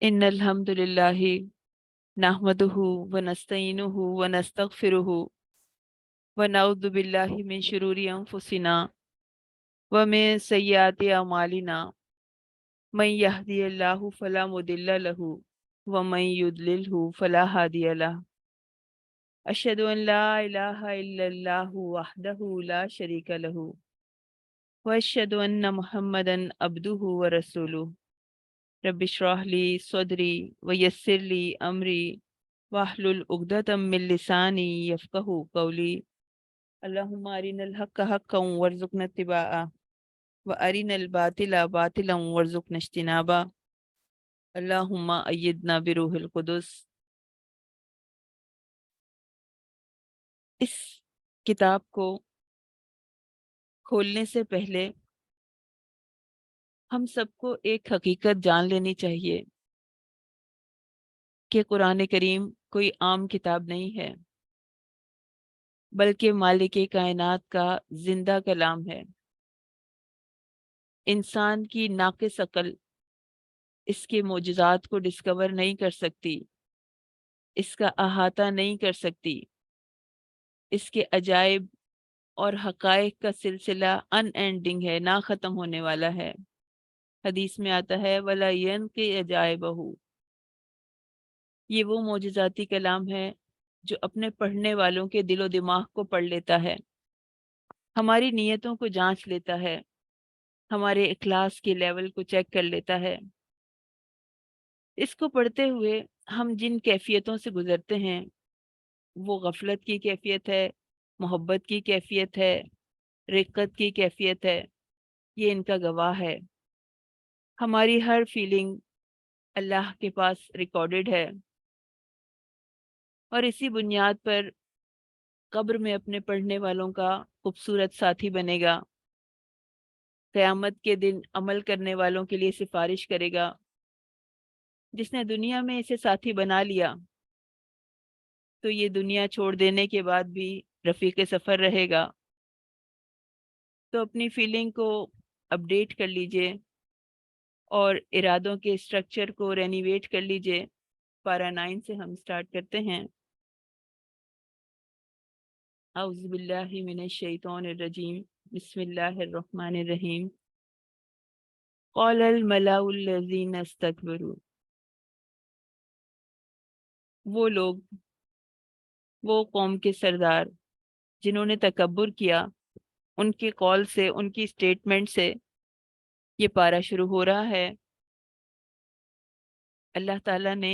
إن الحمد لله نحمده ونستعينه ونستغفره ونعوذ بالله من شرور أنفسنا ومن سيئات أعمالنا من يهدي الله فلا مضل له ومن يضلله فلا هادي له أشهد أن لا إله إلا الله وحده لا شريك له وأشهد أن محمدا عبده ورسوله رب اشرح لي صدري ويسر لي أمري واحلل عقدة من لساني يفقه قولي اللهم أرنا الحق حقا وارزقنا اتباعه وأرنا الباطل باطلا وارزقنا اجتنابه اللهم أيدنا بروح القدس۔ اس کتاب کو کھولنے سے پہلے ہم سب کو ایک حقیقت جان لینی چاہیے کہ قرآن کریم کوئی عام کتاب نہیں ہے، بلکہ مالک کائنات کا زندہ کلام ہے۔ انسان کی ناقص عقل اس کے معجزات کو ڈسکور نہیں کر سکتی، اس کا احاطہ نہیں کر سکتی، اس کے عجائب اور حقائق کا سلسلہ ان اینڈنگ ہے، نہ ختم ہونے والا ہے۔ حدیث میں آتا ہے وَلَا يَنْقِ عَجَائِبَهُ، یہ وہ معجزاتی کلام ہے جو اپنے پڑھنے والوں کے دل و دماغ کو پڑھ لیتا ہے، ہماری نیتوں کو جانچ لیتا ہے، ہمارے اخلاص کے لیول کو چیک کر لیتا ہے۔ اس کو پڑھتے ہوئے ہم جن کیفیتوں سے گزرتے ہیں، وہ غفلت کی کیفیت ہے، محبت کی کیفیت ہے، رقت کی کیفیت ہے، یہ ان کا گواہ ہے۔ ہماری ہر فیلنگ اللہ کے پاس ریکارڈڈ ہے، اور اسی بنیاد پر قبر میں اپنے پڑھنے والوں کا خوبصورت ساتھی بنے گا، قیامت کے دن عمل کرنے والوں کے لیے سفارش کرے گا۔ جس نے دنیا میں اسے ساتھی بنا لیا تو یہ دنیا چھوڑ دینے کے بعد بھی رفیق سفر رہے گا۔ تو اپنی فیلنگ کو اپڈیٹ کر لیجئے اور ارادوں کے اسٹرکچر کو رینیویٹ کر لیجئے۔ پارہ 9 سے ہم سٹارٹ کرتے ہیں۔ اعوذ باللہ من الشیطان الرجیم، بسم اللہ الرحمن الرحیم۔ قال الملأ الذین استکبروا، وہ لوگ، وہ قوم کے سردار جنہوں نے تکبر کیا، ان کے قول سے، ان کی سٹیٹمنٹ سے یہ پارہ شروع ہو رہا ہے۔ اللہ تعالیٰ نے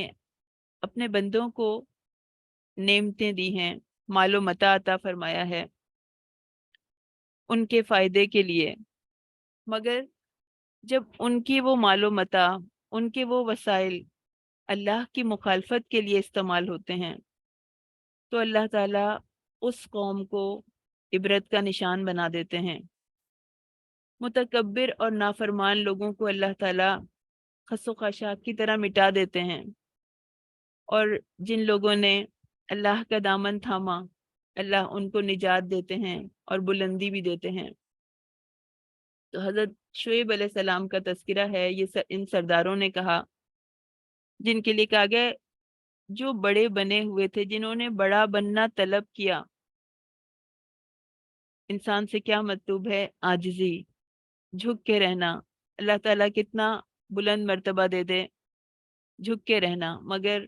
اپنے بندوں کو نعمتیں دی ہیں، مال و متاع عطا فرمایا ہے ان کے فائدے کے لیے، مگر جب ان کی وہ مال و متاع، ان کے وہ وسائل اللہ کی مخالفت کے لیے استعمال ہوتے ہیں تو اللہ تعالیٰ اس قوم کو عبرت کا نشان بنا دیتے ہیں۔ متکبر اور نافرمان لوگوں کو اللہ تعالیٰ خس و خاشاک کی طرح مٹا دیتے ہیں، اور جن لوگوں نے اللہ کا دامن تھاما، اللہ ان کو نجات دیتے ہیں اور بلندی بھی دیتے ہیں۔ تو حضرت شعیب علیہ السلام کا تذکرہ ہے، یہ ان سرداروں نے کہا جن کے لیے کہا گیا جو بڑے بنے ہوئے تھے، جنہوں نے بڑا بننا طلب کیا۔ انسان سے کیا مطلوب ہے؟ عاجزی، جھک کے رہنا۔ اللہ تعالیٰ کتنا بلند مرتبہ دے دے، جھک کے رہنا، مگر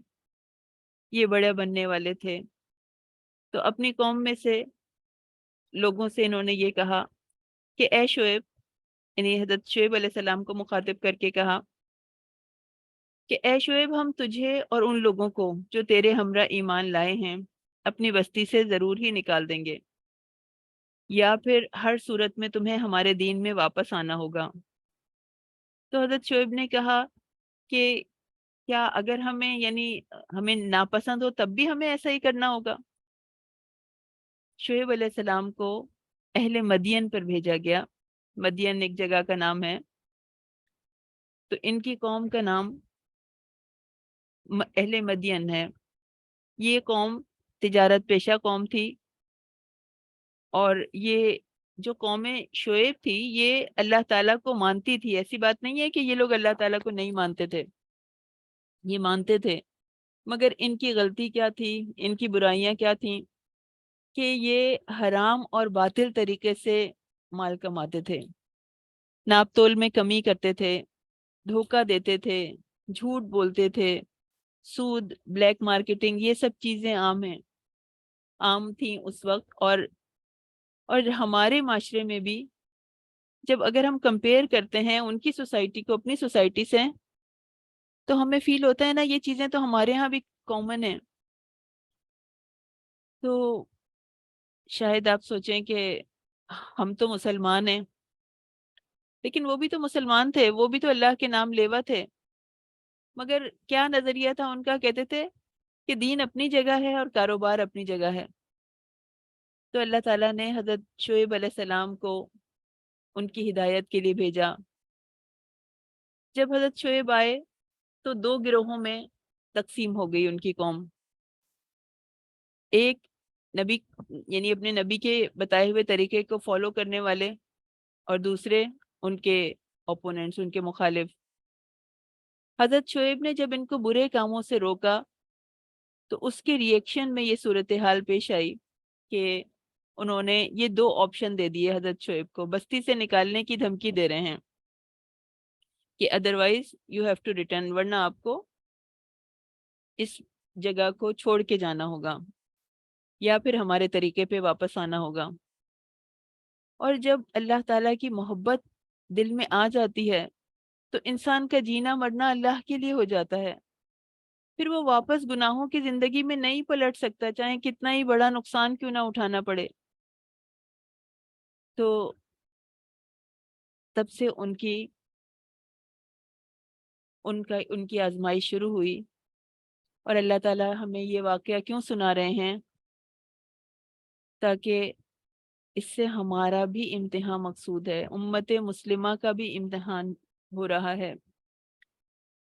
یہ بڑے بننے والے تھے۔ تو اپنی قوم میں سے لوگوں سے انہوں نے یہ کہا کہ اے شعیب، یعنی حضرت شعیب علیہ السلام کو مخاطب کر کے کہا کہ اے شعیب، ہم تجھے اور ان لوگوں کو جو تیرے ہمراہ ایمان لائے ہیں اپنی بستی سے ضرور ہی نکال دیں گے، یا پھر ہر صورت میں تمہیں ہمارے دین میں واپس آنا ہوگا۔ تو حضرت شعیب نے کہا کہ کیا اگر ہمیں، یعنی ہمیں ناپسند ہو تب بھی ہمیں ایسا ہی کرنا ہوگا؟ شعیب علیہ السلام کو اہل مدین پر بھیجا گیا۔ مدین ایک جگہ کا نام ہے، تو ان کی قوم کا نام اہل مدین ہے۔ یہ قوم تجارت پیشہ قوم تھی، اور یہ جو قوم شعیب تھی یہ اللہ تعالیٰ کو مانتی تھی۔ ایسی بات نہیں ہے کہ یہ لوگ اللہ تعالیٰ کو نہیں مانتے تھے، یہ مانتے تھے، مگر ان کی غلطی کیا تھی، ان کی برائیاں کیا تھیں کہ یہ حرام اور باطل طریقے سے مال کماتے تھے، ناپ تول میں کمی کرتے تھے، دھوکہ دیتے تھے، جھوٹ بولتے تھے، سود، بلیک مارکیٹنگ، یہ سب چیزیں عام تھیں اس وقت، اور ہمارے معاشرے میں بھی جب اگر ہم کمپیئر کرتے ہیں ان کی سوسائٹی کو اپنی سوسائٹی سے، تو ہمیں فیل ہوتا ہے نا یہ چیزیں تو ہمارے ہاں بھی کامن ہیں۔ تو شاید آپ سوچیں کہ ہم تو مسلمان ہیں، لیکن وہ بھی تو مسلمان تھے، وہ بھی تو اللہ کے نام لیوا تھے، مگر کیا نظریہ تھا ان کا؟ کہتے تھے کہ دین اپنی جگہ ہے اور کاروبار اپنی جگہ ہے۔ تو اللہ تعالیٰ نے حضرت شعیب علیہ السلام کو ان کی ہدایت کے لیے بھیجا۔ جب حضرت شعیب آئے تو دو گروہوں میں تقسیم ہو گئی ان کی قوم، ایک نبی یعنی اپنے نبی کے بتائے ہوئے طریقے کو فالو کرنے والے، اور دوسرے ان کے اوپوننٹس، ان کے مخالف۔ حضرت شعیب نے جب ان کو برے کاموں سے روکا تو اس کے ریئیکشن میں یہ صورتحال پیش آئی کہ انہوں نے یہ دو آپشن دے دیے حضرت شعیب کو، بستی سے نکالنے کی دھمکی دے رہے ہیں کہ otherwise you have to return, ورنہ آپ کو اس جگہ کو چھوڑ کے جانا ہوگا یا پھر ہمارے طریقے پہ واپس آنا ہوگا۔ اور جب اللہ تعالیٰ کی محبت دل میں آ جاتی ہے تو انسان کا جینا مرنا اللہ کے لیے ہو جاتا ہے، پھر وہ واپس گناہوں کی زندگی میں نہیں پلٹ سکتا، چاہے کتنا ہی بڑا نقصان کیوں نہ اٹھانا پڑے۔ تو تب سے ان کی آزمائش شروع ہوئی، اور اللہ تعالیٰ ہمیں یہ واقعہ کیوں سنا رہے ہیں؟ تاکہ اس سے ہمارا بھی امتحان مقصود ہے، امت مسلمہ کا بھی امتحان ہو رہا ہے۔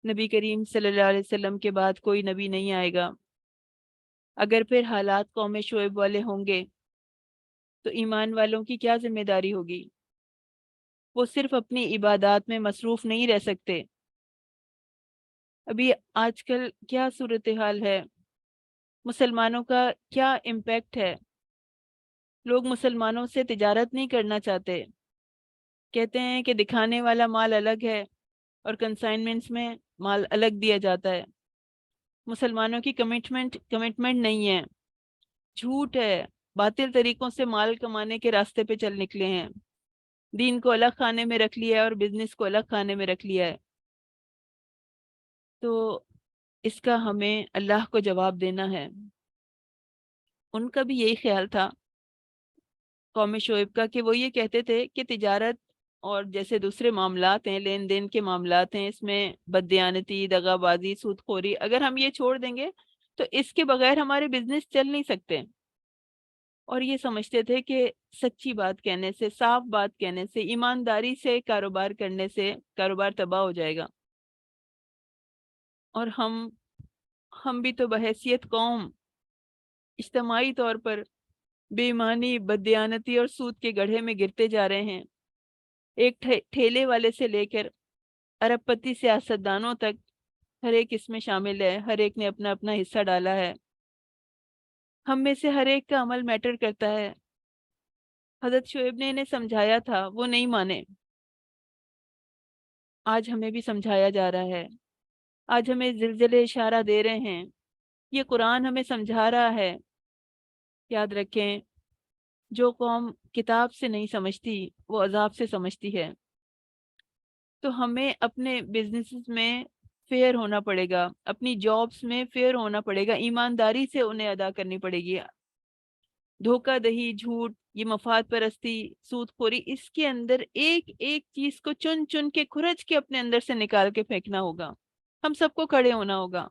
نبی کریم صلی اللہ علیہ وسلم کے بعد کوئی نبی نہیں آئے گا، اگر پھر حالات قوم شعیب والے ہوں گے تو ایمان والوں کی کیا ذمہ داری ہوگی؟ وہ صرف اپنی عبادات میں مصروف نہیں رہ سکتے۔ ابھی آج کل کیا صورتحال ہے، مسلمانوں کا کیا امپیکٹ ہے؟ لوگ مسلمانوں سے تجارت نہیں کرنا چاہتے، کہتے ہیں کہ دکھانے والا مال الگ ہے اور کنسائنمنٹس میں مال الگ دیا جاتا ہے۔ مسلمانوں کی کمٹمنٹ نہیں ہے، جھوٹ ہے، باطل طریقوں سے مال کمانے کے راستے پہ چل نکلے ہیں، دین کو الگ خانے میں رکھ لیا ہے اور بزنس کو الگ خانے میں رکھ لیا ہے۔ تو اس کا ہمیں اللہ کو جواب دینا ہے۔ ان کا بھی یہی خیال تھا قوم شعیب کا، کہ وہ یہ کہتے تھے کہ تجارت اور جیسے دوسرے معاملات ہیں، لین دین کے معاملات ہیں، اس میں بددیانتی، دغا بازی، سود خوری، اگر ہم یہ چھوڑ دیں گے تو اس کے بغیر ہمارے بزنس چل نہیں سکتے۔ اور یہ سمجھتے تھے کہ سچی بات کہنے سے، صاف بات کہنے سے، ایمانداری سے کاروبار کرنے سے کاروبار تباہ ہو جائے گا۔ اور ہم بھی تو بحیثیت قوم اجتماعی طور پر بے ایمانی، بددیانتی اور سود کے گڑھے میں گرتے جا رہے ہیں۔ ایک ٹھیلے والے سے لے کر ارب پتی سیاستدانوں تک ہر ایک اس میں شامل ہے، ہر ایک نے اپنا اپنا حصہ ڈالا ہے۔ ہم میں سے ہر ایک کا عمل میٹر کرتا ہے۔ حضرت شعیب نے انہیں سمجھایا تھا، وہ نہیں مانے۔ آج ہمیں بھی سمجھایا جا رہا ہے، آج ہمیں زلزلے اشارہ دے رہے ہیں، یہ قرآن ہمیں سمجھا رہا ہے۔ یاد رکھیں، جو قوم کتاب سے نہیں سمجھتی وہ عذاب سے سمجھتی ہے۔ تو ہمیں اپنے بزنس میں فیئر ہونا پڑے گا، اپنی جابس میں فیئر ہونا پڑے گا، ایمانداری سے انہیں ادا کرنی پڑے گی۔ دھوکہ دہی، جھوٹ، یہ مفاد پرستی، سود خوری، اس کے اندر ایک ایک چیز کو چن چن کے، کھرچ کے اپنے اندر سے نکال کے پھینکنا ہوگا۔ ہم سب کو کھڑے ہونا ہوگا۔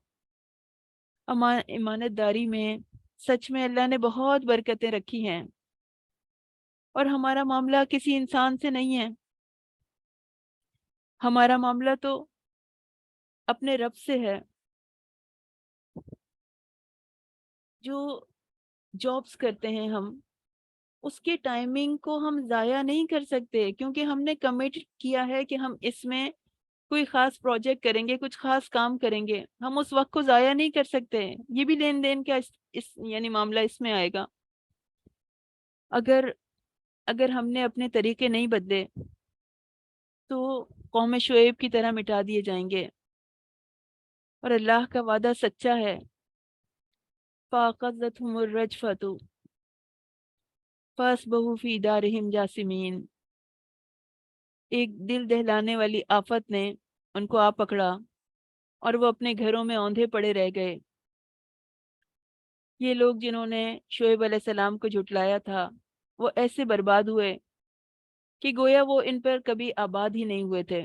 امانت داری میں سچ میں اللہ نے بہت برکتیں رکھی ہیں، اور ہمارا معاملہ کسی انسان سے نہیں ہے، ہمارا معاملہ تو اپنے رب سے ہے۔ جو جابس کرتے ہیں ہم، اس کے ٹائمنگ کو ہم ضائع نہیں کر سکتے، کیونکہ ہم نے کمٹ کیا ہے کہ ہم اس میں کوئی خاص پروجیکٹ کریں گے، کچھ خاص کام کریں گے، ہم اس وقت کو ضائع نہیں کر سکتے۔ یہ بھی لین دین کا یعنی معاملہ اس میں آئے گا۔ اگر اگر ہم نے اپنے طریقے نہیں بدلے تو قوم شعیب کی طرح مٹا دیے جائیں گے۔ اور اللہ کا وعدہ سچا ہے، فَأَخَذَتْهُمُ الرَّجْفَةُ فَأَصْبَحُوا فِي دَارِهِمْ جَاثِمِينَ۔ ایک دل دہلانے والی آفت نے ان کو آ پکڑا اور وہ اپنے گھروں میں اوندھے پڑے رہ گئے۔ یہ لوگ جنہوں نے شعیب علیہ السلام کو جھٹلایا تھا وہ ایسے برباد ہوئے کہ گویا وہ ان پر کبھی آباد ہی نہیں ہوئے تھے۔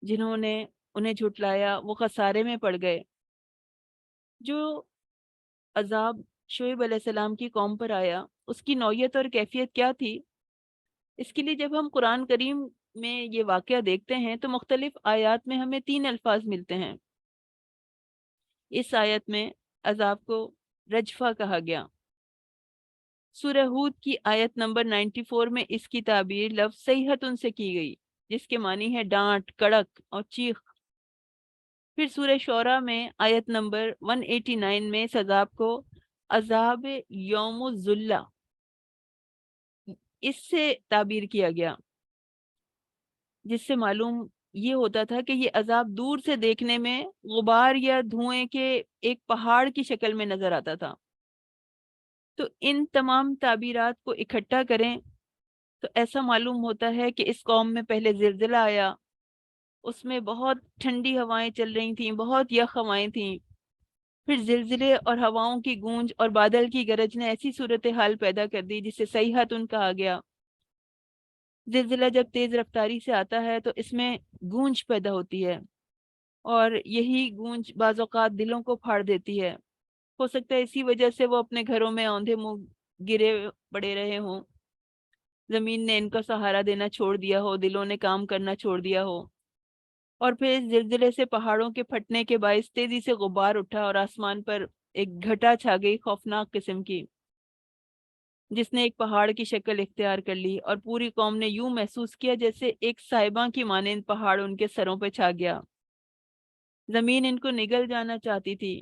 جنہوں نے انہیں جھٹلایا وہ خسارے میں پڑ گئے۔ جو عذاب شعیب علیہ السلام کی قوم پر آیا اس کی نوعیت اور کیفیت کیا تھی؟ اس کے لیے جب ہم قرآن کریم میں یہ واقعہ دیکھتے ہیں تو مختلف آیات میں ہمیں 3 الفاظ ملتے ہیں۔ اس آیت میں عذاب کو رجفہ کہا گیا۔ سورہ ہود کی آیت نمبر 94 میں اس کی تعبیر لفظ صیحۃ سے کی گئی، جس کے معنی ہے ڈانٹ، کڑک اور چیخ۔ پھر سورہ شعراء میں آیت نمبر 189 میں اس عذاب کو عذاب یوم الذلہ اس سے تعبیر کیا گیا، جس سے معلوم یہ ہوتا تھا کہ یہ عذاب دور سے دیکھنے میں غبار یا دھوئیں کے ایک پہاڑ کی شکل میں نظر آتا تھا۔ تو ان تمام تعبیرات کو اکٹھا کریں تو ایسا معلوم ہوتا ہے کہ اس قوم میں پہلے زلزلہ آیا، اس میں بہت ٹھنڈی ہوائیں چل رہی تھیں، بہت یخ ہوائیں تھیں۔ پھر زلزلے اور ہواؤں کی گونج اور بادل کی گرج نے ایسی صورتحال پیدا کر دی جسے صیحۃ کہا گیا۔ زلزلہ جب تیز رفتاری سے آتا ہے تو اس میں گونج پیدا ہوتی ہے، اور یہی گونج بعض اوقات دلوں کو پھاڑ دیتی ہے۔ ہو سکتا ہے اسی وجہ سے وہ اپنے گھروں میں اوندھے منہ گرے پڑے رہے ہوں، زمین نے ان کا سہارا دینا چھوڑ دیا ہو، دلوں نے کام کرنا چھوڑ دیا ہو۔ اور پھر اس زلزلے سے پہاڑوں کے پھٹنے کے باعث تیزی سے غبار اٹھا اور آسمان پر ایک گھٹا چھا گئی خوفناک قسم کی، جس نے ایک پہاڑ کی شکل اختیار کر لی، اور پوری قوم نے یوں محسوس کیا جیسے ایک سائباں کی مانند پہاڑ ان کے سروں پہ چھا گیا۔ زمین ان کو نگل جانا چاہتی تھی،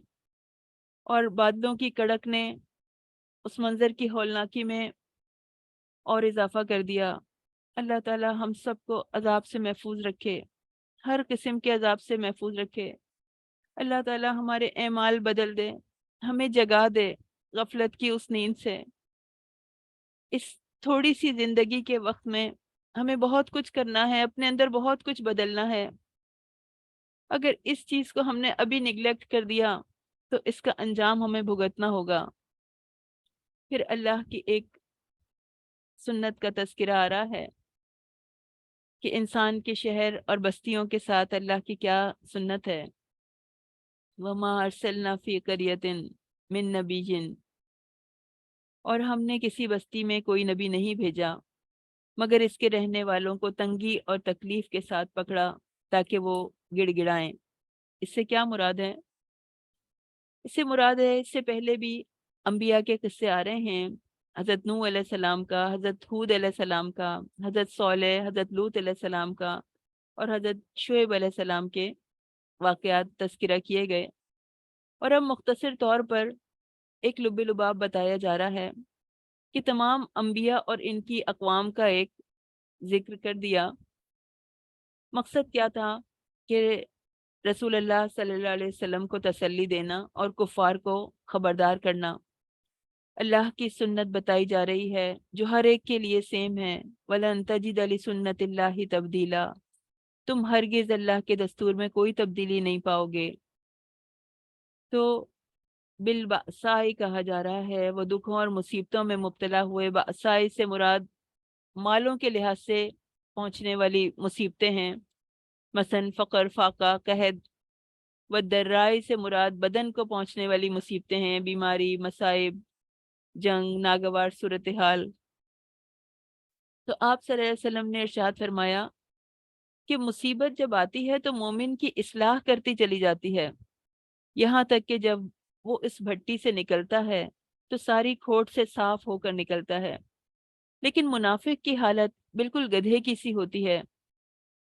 اور بادلوں کی کڑک نے اس منظر کی ہولناکی میں اور اضافہ کر دیا۔ اللہ تعالی ہم سب کو عذاب سے محفوظ رکھے، ہر قسم کے عذاب سے محفوظ رکھے۔ اللہ تعالی ہمارے اعمال بدل دے، ہمیں جگا دے غفلت کی اس نیند سے۔ اس تھوڑی سی زندگی کے وقت میں ہمیں بہت کچھ کرنا ہے، اپنے اندر بہت کچھ بدلنا ہے۔ اگر اس چیز کو ہم نے ابھی نگلیکٹ کر دیا تو اس کا انجام ہمیں بھگتنا ہوگا۔ پھر اللہ کی ایک سنت کا تذکرہ آ رہا ہے کہ انسان کے شہر اور بستیوں کے ساتھ اللہ کی کیا سنت ہے۔ وَمَا أَرْسَلْنَا فِي قَرْيَةٍ مِّن نَبِيٍّ، اور ہم نے کسی بستی میں کوئی نبی نہیں بھیجا مگر اس کے رہنے والوں کو تنگی اور تکلیف کے ساتھ پکڑا تاکہ وہ گڑ گڑائیں۔ اس سے کیا مراد ہے؟ اس سے مراد ہے اس سے پہلے بھی انبیاء کے قصے آ رہے ہیں، حضرت نوح علیہ السلام کا، حضرت ہود علیہ السلام کا، حضرت صالح، حضرت لوط علیہ السلام کا، اور حضرت شعیب علیہ السلام کے واقعات تذکرہ کیے گئے۔ اور اب مختصر طور پر ایک لب لباب بتایا جا رہا ہے کہ تمام انبیاء اور ان کی اقوام کا ایک ذکر کر دیا۔ مقصد کیا تھا کہ رسول اللہ صلی اللہ علیہ وسلم کو تسلی دینا اور کفار کو خبردار کرنا۔ اللہ کی سنت بتائی جا رہی ہے جو ہر ایک کے لیے سیم ہے۔ وَلَن تَجِدَ لِسُنَّتِ اللَّهِ تَبْدِيلًا، تم ہرگز اللہ کے دستور میں کوئی تبدیلی نہیں پاؤ گے۔ تو بالبأسائی کہا جا رہا ہے، وہ دکھوں اور مصیبتوں میں مبتلا ہوئے۔ بأسائی سے مراد مالوں کے لحاظ سے پہنچنے والی مصیبتیں ہیں، مثلا فقر، فاقہ، قحط۔ والدرائی سے مراد بدن کو پہنچنے والی مصیبتیں ہیں، بیماری، مصائب، جنگ، ناگوار صورتحال۔ تو آپ صلی اللہ علیہ وسلم نے ارشاد فرمایا کہ مصیبت جب آتی ہے تو مومن کی اصلاح کرتی چلی جاتی ہے، یہاں تک کہ جب وہ اس بھٹی سے نکلتا ہے تو ساری کھوٹ سے صاف ہو کر نکلتا ہے۔ لیکن منافق کی حالت بالکل گدھے کی سی ہوتی ہے،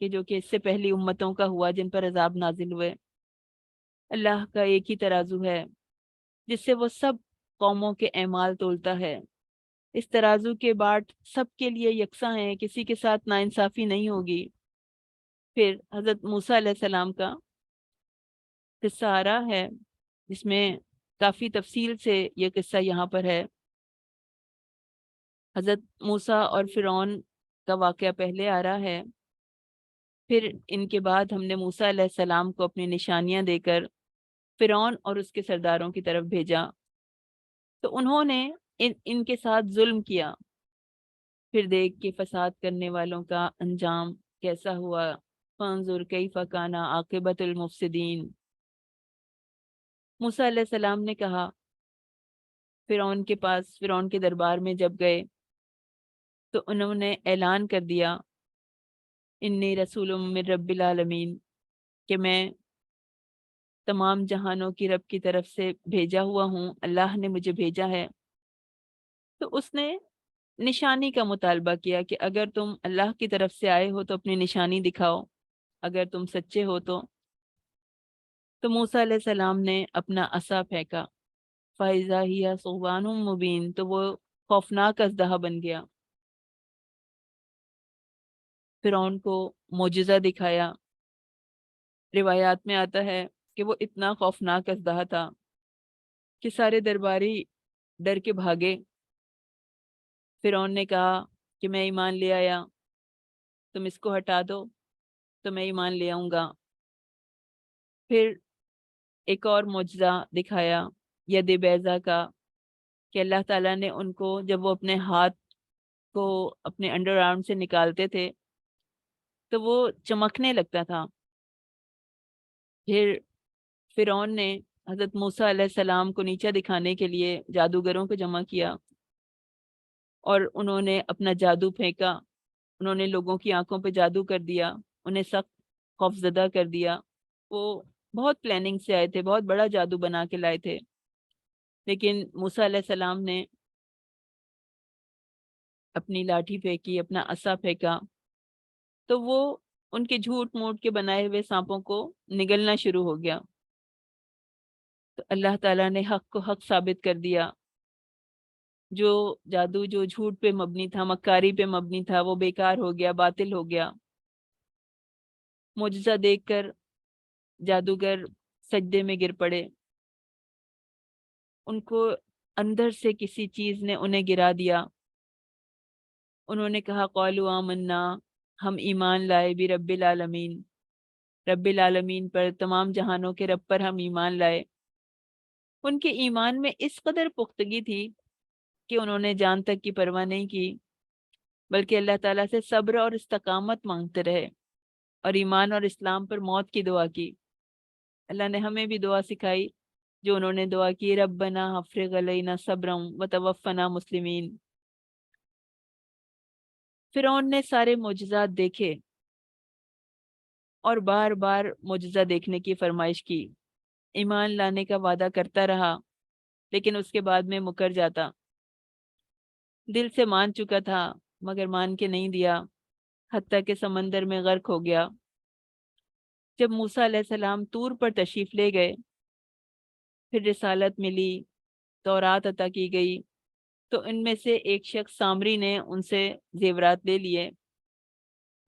کہ جو کہ اس سے پہلی امتوں کا ہوا جن پر عذاب نازل ہوئے۔ اللہ کا ایک ہی ترازو ہے جس سے وہ سب قوموں کے اعمال تولتا ہے۔ اس ترازو کے باٹ سب کے لیے یکساں ہیں، کسی کے ساتھ ناانصافی نہیں ہوگی۔ پھر حضرت موسیٰ علیہ السلام کا قصہ آ رہا ہے، جس میں کافی تفصیل سے یہ قصہ یہاں پر ہے۔ حضرت موسیٰ اور فرعون کا واقعہ پہلے آ رہا ہے، پھر ان کے بعد ہم نے موسیٰ علیہ السلام کو اپنی نشانیاں دے کر فرعون اور اس کے سرداروں کی طرف بھیجا، تو انہوں نے ان کے ساتھ ظلم کیا۔ پھر دیکھ کے فساد کرنے والوں کا انجام کیسا ہوا، فانظر کیف کان عاقبۃ المفسدین۔ موسیٰ علیہ السلام نے کہا، فرعون کے پاس، فرعون کے دربار میں جب گئے تو انہوں نے اعلان کر دیا، انی رسول من رب العالمین، کہ میں تمام جہانوں کی رب کی طرف سے بھیجا ہوا ہوں، اللہ نے مجھے بھیجا ہے۔ تو اس نے نشانی کا مطالبہ کیا کہ اگر تم اللہ کی طرف سے آئے ہو تو اپنی نشانی دکھاؤ، اگر تم سچے ہو تو موسیٰ علیہ السلام نے اپنا عصا پھینکا، فَإِذَا هِيَ ثُعْبَانٌ مُبِينٌ، تو وہ خوفناک اژدہا بن گیا۔ فرعون کو معجزہ دکھایا۔ روایات میں آتا ہے کہ وہ اتنا خوفناک اژدہا تھا کہ سارے درباری ڈر کے بھاگے۔ فرعون نے کہا کہ میں ایمان لے آیا، تم اس کو ہٹا دو تو میں ایمان لے آؤں گا۔ پھر ایک اور معجزہ دکھایا ید بیضا کا، کہ اللہ تعالیٰ نے ان کو جب وہ اپنے ہاتھ کو اپنے انڈر آرم سے نکالتے تھے تو وہ چمکنے لگتا تھا۔ پھر فرعون نے حضرت موسیٰ علیہ السلام کو نیچا دکھانے کے لیے جادوگروں کو جمع کیا، اور انہوں نے اپنا جادو پھینکا، انہوں نے لوگوں کی آنکھوں پہ جادو کر دیا، انہیں سخت خوفزدہ کر دیا۔ وہ بہت پلاننگ سے آئے تھے، بہت بڑا جادو بنا کے لائے تھے، لیکن موسیٰ علیہ السلام نے اپنی لاٹھی پھینکی، اپنا عصا پھینکا، تو وہ ان کے جھوٹ موٹ کے بنائے ہوئے سانپوں کو نگلنا شروع ہو گیا۔ تو اللہ تعالیٰ نے حق کو حق ثابت کر دیا۔ جو جادو جو جھوٹ پہ مبنی تھا، مکاری پہ مبنی تھا، وہ بیکار ہو گیا، باطل ہو گیا۔ معجزہ دیکھ کر جادوگر سجدے میں گر پڑے، ان کو اندر سے کسی چیز نے انہیں گرا دیا۔ انہوں نے کہا قالوا آمنا، ہم ایمان لائے، برب العالمین، رب العالمین پر، تمام جہانوں کے رب پر ہم ایمان لائے۔ ان کے ایمان میں اس قدر پختگی تھی کہ انہوں نے جان تک کی پرواہ نہیں کی، بلکہ اللہ تعالیٰ سے صبر اور استقامت مانگتے رہے، اور ایمان اور اسلام پر موت کی دعا کی۔ اللہ نے ہمیں بھی دعا سکھائی جو انہوں نے دعا کی، ربنا افرغ علینا صبرا وتوفنا مسلمین۔ فرعون نے سارے معجزات دیکھے اور بار بار معجزہ دیکھنے کی فرمائش کی، ایمان لانے کا وعدہ کرتا رہا، لیکن اس کے بعد میں مکر جاتا۔ دل سے مان چکا تھا مگر مان کے نہیں دیا، حتیٰ کہ سمندر میں غرق ہو گیا۔ جب موسیٰ علیہ السلام طور پر تشریف لے گئے، پھر رسالت ملی، تورات عطا کی گئی، تو ان میں سے ایک شخص سامری نے ان سے زیورات لے لیے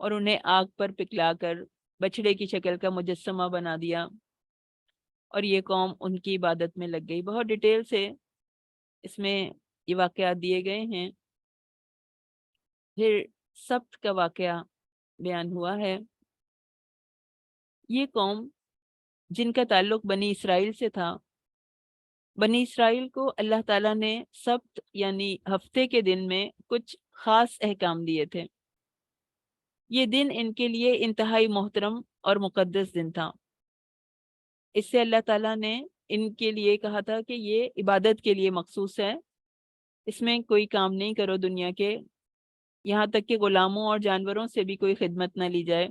اور انہیں آگ پر پکلا کر بچڑے کی شکل کا مجسمہ بنا دیا، اور یہ قوم ان کی عبادت میں لگ گئی۔ بہت ڈیٹیل سے اس میں یہ واقعات دیے گئے ہیں۔ پھر سبت کا واقعہ بیان ہوا ہے۔ یہ قوم جن کا تعلق بنی اسرائیل سے تھا، بنی اسرائیل کو اللہ تعالیٰ نے سبت یعنی ہفتے کے دن میں کچھ خاص احکام دیے تھے۔ یہ دن ان کے لیے انتہائی محترم اور مقدس دن تھا۔ اس سے اللہ تعالیٰ نے ان کے لیے کہا تھا کہ یہ عبادت کے لیے مخصوص ہے، اس میں کوئی کام نہیں کرو دنیا کے، یہاں تک کہ غلاموں اور جانوروں سے بھی کوئی خدمت نہ لی جائے۔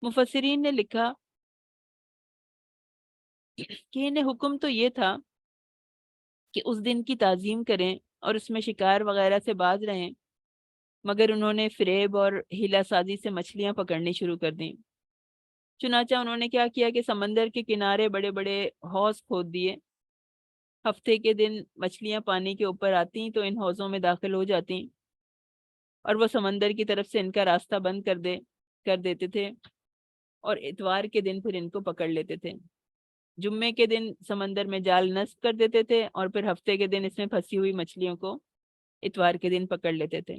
مفسرین نے لکھا کہ انہیں حکم تو یہ تھا کہ اس دن کی تعظیم کریں اور اس میں شکار وغیرہ سے باز رہیں، مگر انہوں نے فریب اور ہیلا سازی سے مچھلیاں پکڑنی شروع کر دیں۔ چنانچہ انہوں نے کیا کیا کہ سمندر کے کنارے بڑے بڑے حوض کھود دیے۔ ہفتے کے دن مچھلیاں پانی کے اوپر آتی تو ان حوضوں میں داخل ہو جاتی اور وہ سمندر کی طرف سے ان کا راستہ بند کر دیتے تھے، اور اتوار کے دن پھر ان کو پکڑ لیتے تھے۔ جمعے کے دن سمندر میں جال نصب کر دیتے تھے اور پھر ہفتے کے دن اس میں پھنسی ہوئی مچھلیوں کو اتوار کے دن پکڑ لیتے تھے۔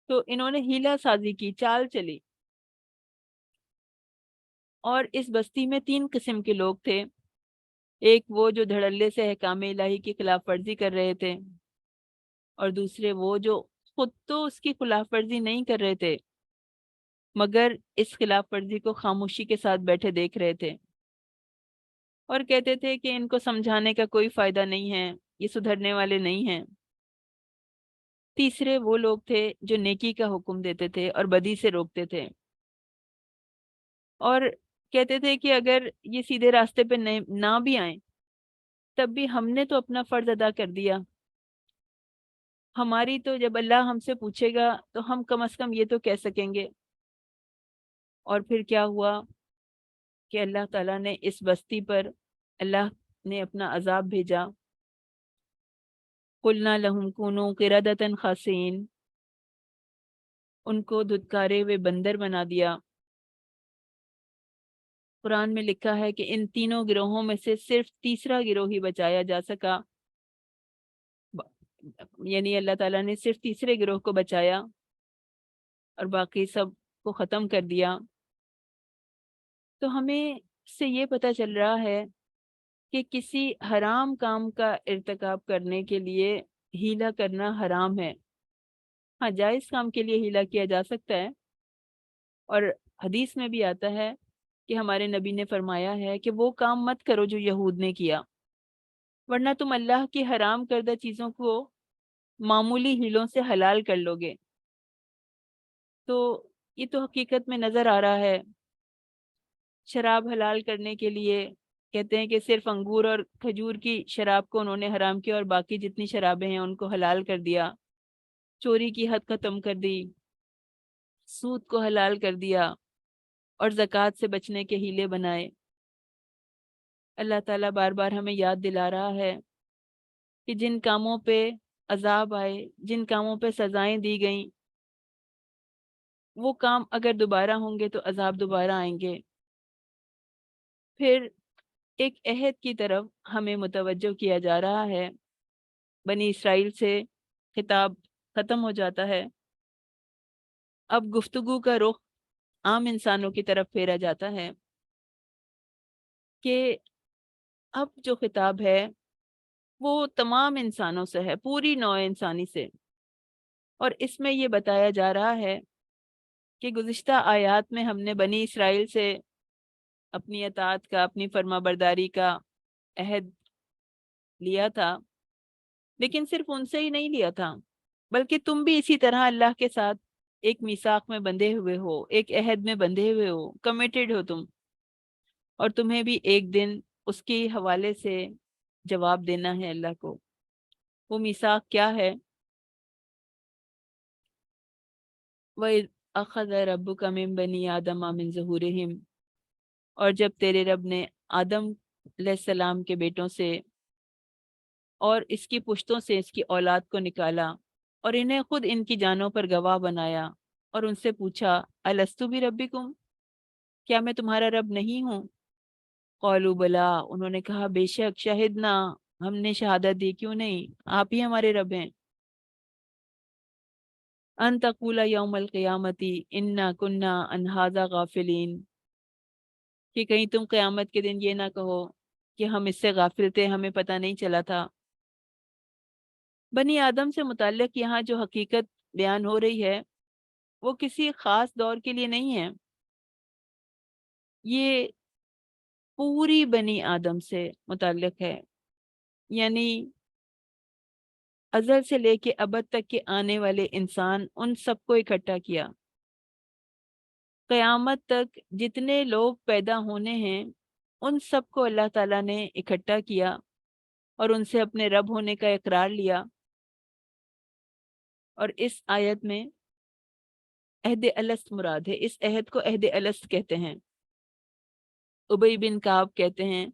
تو انہوں نے ہیلا سازی کی، چال چلی، اور اس بستی میں 3 قسم کے لوگ تھے۔ ایک وہ جو دھڑلے سے احکام الہی کی خلاف ورزی کر رہے تھے، اور دوسرے وہ جو خود تو اس کی خلاف ورزی نہیں کر رہے تھے مگر اس خلاف ورزی کو خاموشی کے ساتھ بیٹھے دیکھ رہے تھے، اور کہتے تھے کہ ان کو سمجھانے کا کوئی فائدہ نہیں ہے، یہ سدھرنے والے نہیں ہیں۔ تیسرے وہ لوگ تھے جو نیکی کا حکم دیتے تھے اور بدی سے روکتے تھے، اور کہتے تھے کہ اگر یہ سیدھے راستے پہ نہ بھی آئیں تب بھی ہم نے تو اپنا فرض ادا کر دیا۔ ہماری تو جب اللہ ہم سے پوچھے گا تو ہم کم از کم یہ تو کہہ سکیں گے۔ اور پھر کیا ہوا کہ اللہ تعالیٰ نے اس بستی پر اللہ نے اپنا عذاب بھیجا۔ قُلْنَا لَهُمْ كُونُوا قِرَدَةً خَاسِئِينَ، ان کو دھتکارے ہوئے بندر بنا دیا۔ قرآن میں لکھا ہے کہ ان تینوں گروہوں میں سے صرف تیسرا گروہ ہی بچایا جا سکا، یعنی اللہ تعالیٰ نے صرف تیسرے گروہ کو بچایا اور باقی سب کو ختم کر دیا۔ تو ہمیں اس سے یہ پتہ چل رہا ہے کہ کسی حرام کام کا ارتکاب کرنے کے لیے ہیلا کرنا حرام ہے۔ ہاں، جائز کام کے لیے ہیلا کیا جا سکتا ہے، اور حدیث میں بھی آتا ہے کہ ہمارے نبی نے فرمایا ہے کہ وہ کام مت کرو جو یہود نے کیا، ورنہ تم اللہ کی حرام کردہ چیزوں کو معمولی ہیلوں سے حلال کر لو گے۔ تو یہ تو حقیقت میں نظر آ رہا ہے۔ شراب حلال کرنے کے لیے کہتے ہیں کہ صرف انگور اور کھجور کی شراب کو انہوں نے حرام کیا اور باقی جتنی شرابیں ہیں ان کو حلال کر دیا۔ چوری کی حد ختم کر دی، سود کو حلال کر دیا، اور زکوٰۃ سے بچنے کے ہیلے بنائے۔ اللہ تعالیٰ بار بار ہمیں یاد دلا رہا ہے کہ جن کاموں پہ عذاب آئے، جن کاموں پہ سزائیں دی گئیں، وہ کام اگر دوبارہ ہوں گے تو عذاب دوبارہ آئیں گے۔ پھر ایک عہد کی طرف ہمیں متوجہ کیا جا رہا ہے۔ بنی اسرائیل سے خطاب ختم ہو جاتا ہے، اب گفتگو کا رخ عام انسانوں کی طرف پھیرا جاتا ہے کہ اب جو خطاب ہے وہ تمام انسانوں سے ہے، پوری نوع انسانی سے، اور اس میں یہ بتایا جا رہا ہے کہ گزشتہ آیات میں ہم نے بنی اسرائیل سے اپنی اطاعت کا، اپنی فرما برداری کا عہد لیا تھا، لیکن صرف ان سے ہی نہیں لیا تھا بلکہ تم بھی اسی طرح اللہ کے ساتھ ایک میثاق میں بندھے ہوئے ہو، ایک عہد میں بندھے ہوئے ہو، کمیٹڈ ہو تم، اور تمہیں بھی ایک دن اس کے حوالے سے جواب دینا ہے اللہ کو۔ وہ میثاق کیا ہے؟ وَإِذْ أَخَذَ رَبُّكَ مِن بَنِي آدَمَ مِن ظُهُورِهِمْ، اور جب تیرے رب نے آدم علیہ السلام کے بیٹوں سے اور اس کی پشتوں سے اس کی اولاد کو نکالا، اور انہیں خود ان کی جانوں پر گواہ بنایا، اور ان سے پوچھا الستو بربکم، کیا میں تمہارا رب نہیں ہوں؟ قالوا بلا، انہوں نے کہا بے شک، شہدنا، ہم نے شہادت دی، کیوں نہیں، آپ ہی ہمارے رب ہیں۔ ان تقول یوم القیامت انا کنا عن ھذا غافلین، کہ کہیں تم قیامت کے دن یہ نہ کہو کہ ہم اس سے غافل تھے، ہمیں پتہ نہیں چلا تھا۔ بنی آدم سے متعلق یہاں جو حقیقت بیان ہو رہی ہے وہ کسی خاص دور کے لیے نہیں ہے، یہ پوری بنی آدم سے متعلق ہے، یعنی ازل سے لے کے ابد تک کے آنے والے انسان، ان سب کو اکٹھا کیا۔ قیامت تک جتنے لوگ پیدا ہونے ہیں ان سب کو اللہ تعالیٰ نے اکٹھا کیا اور ان سے اپنے رب ہونے کا اقرار لیا، اور اس آیت میں عہد الست مراد ہے، اس عہد کو عہد الست کہتے ہیں۔ ابی بن کعب کہتے ہیں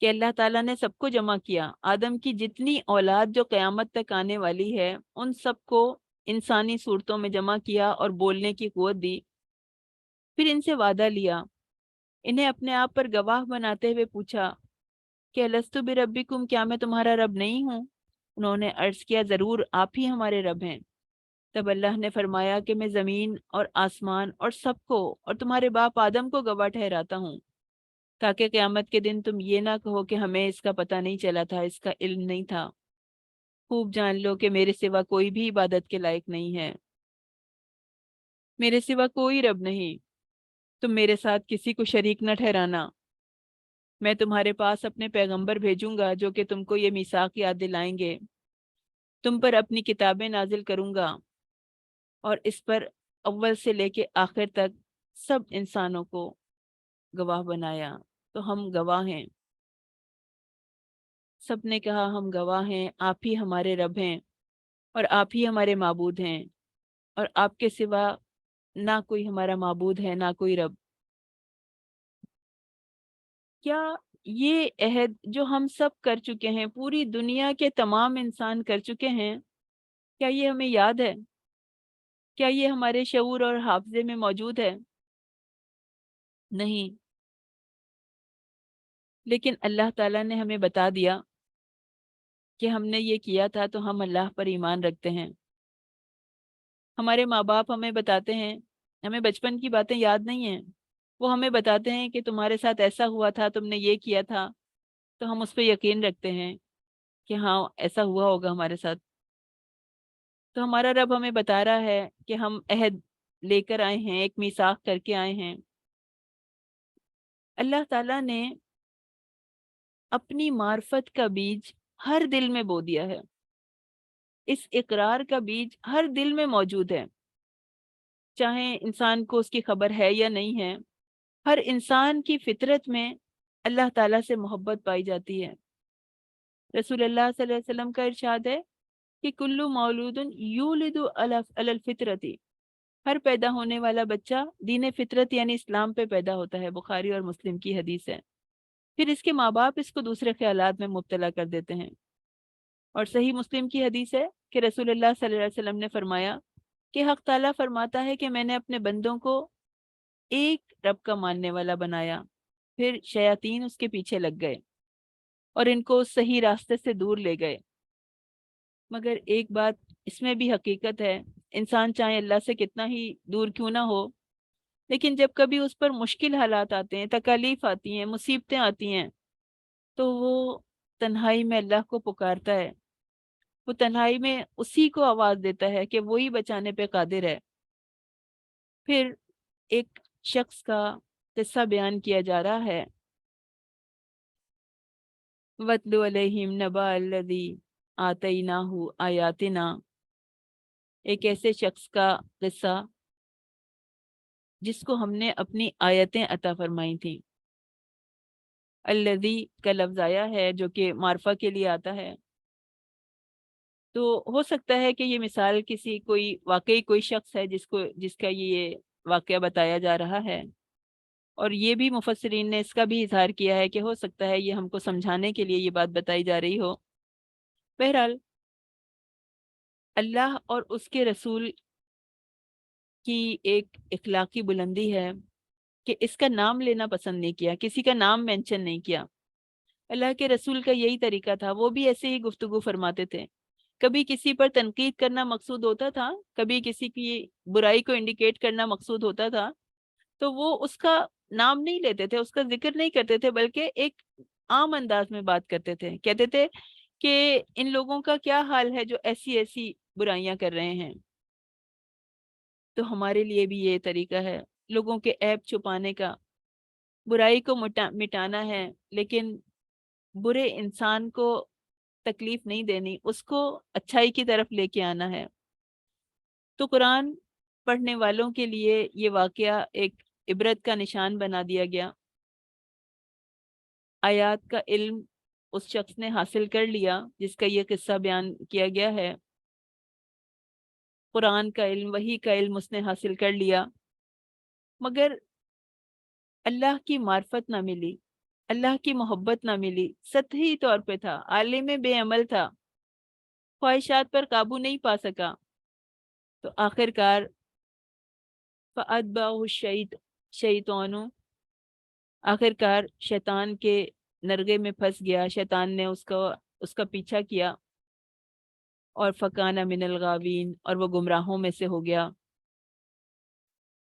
کہ اللہ تعالیٰ نے سب کو جمع کیا، آدم کی جتنی اولاد جو قیامت تک آنے والی ہے ان سب کو انسانی صورتوں میں جمع کیا اور بولنے کی قوت دی، پھر ان سے وعدہ لیا، انہیں اپنے آپ پر گواہ بناتے ہوئے پوچھا کہ الستو بربکم، کیا میں تمہارا رب نہیں ہوں؟ انہوں نے عرض کیا ضرور آپ ہی ہمارے رب ہیں۔ تب اللہ نے فرمایا کہ میں زمین اور آسمان اور سب کو اور تمہارے باپ آدم کو گواہ ٹھہراتا ہوں، تاکہ قیامت کے دن تم یہ نہ کہو کہ ہمیں اس کا پتہ نہیں چلا تھا، اس کا علم نہیں تھا۔ خوب جان لو کہ میرے سوا کوئی بھی عبادت کے لائق نہیں ہے، میرے سوا کوئی رب نہیں، تم میرے ساتھ کسی کو شریک نہ ٹھہرانا۔ میں تمہارے پاس اپنے پیغمبر بھیجوں گا جو کہ تم کو یہ میثاق یاد دلائیں گے، تم پر اپنی کتابیں نازل کروں گا، اور اس پر اول سے لے کے آخر تک سب انسانوں کو گواہ بنایا، تو ہم گواہ ہیں۔ سب نے کہا ہم گواہ ہیں، آپ ہی ہمارے رب ہیں اور آپ ہی ہمارے معبود ہیں، اور آپ کے سوا نہ کوئی ہمارا معبود ہے نہ کوئی رب۔ کیا یہ عہد جو ہم سب کر چکے ہیں، پوری دنیا کے تمام انسان کر چکے ہیں، کیا یہ ہمیں یاد ہے؟ کیا یہ ہمارے شعور اور حافظے میں موجود ہے؟ نہیں، لیکن اللہ تعالیٰ نے ہمیں بتا دیا کہ ہم نے یہ کیا تھا، تو ہم اللہ پر ایمان رکھتے ہیں۔ ہمارے ماں باپ ہمیں بتاتے ہیں، ہمیں بچپن کی باتیں یاد نہیں ہیں، وہ ہمیں بتاتے ہیں کہ تمہارے ساتھ ایسا ہوا تھا، تم نے یہ کیا تھا، تو ہم اس پہ یقین رکھتے ہیں کہ ہاں ایسا ہوا ہوگا ہمارے ساتھ۔ تو ہمارا رب ہمیں بتا رہا ہے کہ ہم عہد لے کر آئے ہیں، ایک میثاق کر کے آئے ہیں۔ اللہ تعالیٰ نے اپنی معرفت کا بیج ہر دل میں بو دیا ہے، اس اقرار کا بیج ہر دل میں موجود ہے، چاہے انسان کو اس کی خبر ہے یا نہیں ہے۔ ہر انسان کی فطرت میں اللہ تعالیٰ سے محبت پائی جاتی ہے۔ رسول اللہ صلی اللہ علیہ وسلم کا ارشاد ہے کہ کلو مولود یولد علی الفطرتی، ہر پیدا ہونے والا بچہ دین فطرت یعنی اسلام پہ پیدا ہوتا ہے، بخاری اور مسلم کی حدیث ہے۔ پھر اس کے ماں باپ اس کو دوسرے خیالات میں مبتلا کر دیتے ہیں، اور صحیح مسلم کی حدیث ہے کہ رسول اللہ صلی اللہ علیہ وسلم نے فرمایا کہ حق تعالیٰ فرماتا ہے کہ میں نے اپنے بندوں کو ایک رب کا ماننے والا بنایا، پھر شیاطین اس کے پیچھے لگ گئے اور ان کو صحیح راستے سے دور لے گئے۔ مگر ایک بات اس میں بھی حقیقت ہے، انسان چاہے اللہ سے کتنا ہی دور کیوں نہ ہو، لیکن جب کبھی اس پر مشکل حالات آتے ہیں، تکالیف آتی ہیں، مصیبتیں آتی ہیں، تو وہ تنہائی میں اللہ کو پکارتا ہے، وہ تنہائی میں اسی کو آواز دیتا ہے کہ وہی بچانے پہ قادر ہے۔ پھر ایک شخص کا قصہ بیان کیا جا رہا ہے، وَاتْلُ عَلَيْهِمْ نَبَأَ الَّذِي آتَيْنَاهُ آیَاتِنَا، ایک ایسے شخص کا قصہ جس کو ہم نے اپنی آیتیں عطا فرمائی تھیں۔ الذی کا لفظ آیا ہے جو کہ معرفہ کے لیے آتا ہے، تو ہو سکتا ہے کہ یہ مثال کسی واقعی کوئی شخص ہے جس کا یہ واقعہ بتایا جا رہا ہے، اور یہ بھی مفسرین نے اس کا بھی اظہار کیا ہے کہ ہو سکتا ہے یہ ہم کو سمجھانے کے لیے یہ بات بتائی جا رہی ہو۔ بہرحال اللہ اور اس کے رسول کی ایک اخلاقی بلندی ہے کہ اس کا نام لینا پسند نہیں کیا، کسی کا نام مینشن نہیں کیا۔ اللہ کے رسول کا یہی طریقہ تھا، وہ بھی ایسے ہی گفتگو فرماتے تھے۔ کبھی کسی پر تنقید کرنا مقصود ہوتا تھا، کبھی کسی کی برائی کو انڈیکیٹ کرنا مقصود ہوتا تھا، تو وہ اس کا نام نہیں لیتے تھے، اس کا ذکر نہیں کرتے تھے، بلکہ ایک عام انداز میں بات کرتے تھے، کہتے تھے کہ ان لوگوں کا کیا حال ہے جو ایسی ایسی برائیاں کر رہے ہیں۔ تو ہمارے لیے بھی یہ طریقہ ہے لوگوں کے عیب چھپانے کا، برائی کو مٹانا ہے، لیکن برے انسان کو تکلیف نہیں دینی، اس کو اچھائی کی طرف لے کے آنا ہے۔ تو قرآن پڑھنے والوں کے لیے یہ واقعہ ایک عبرت کا نشان بنا دیا گیا۔ آیات کا علم اس شخص نے حاصل کر لیا جس کا یہ قصہ بیان کیا گیا ہے، قرآن کا علم، وحی کا علم اس نے حاصل کر لیا، مگر اللہ کی معرفت نہ ملی، اللہ کی محبت نہ ملی، سطحی طور پہ تھا، عالم بے عمل تھا، خواہشات پر قابو نہیں پا سکا، تو آخر کار فَأَتْبَعَهُ الشَّيْطَانُ، آخر کار شیطان کے نرغے میں پھنس گیا، شیطان نے اس کا پیچھا کیا، اور فَكَانَ مِنَ الْغَاوِينَ، اور وہ گمراہوں میں سے ہو گیا۔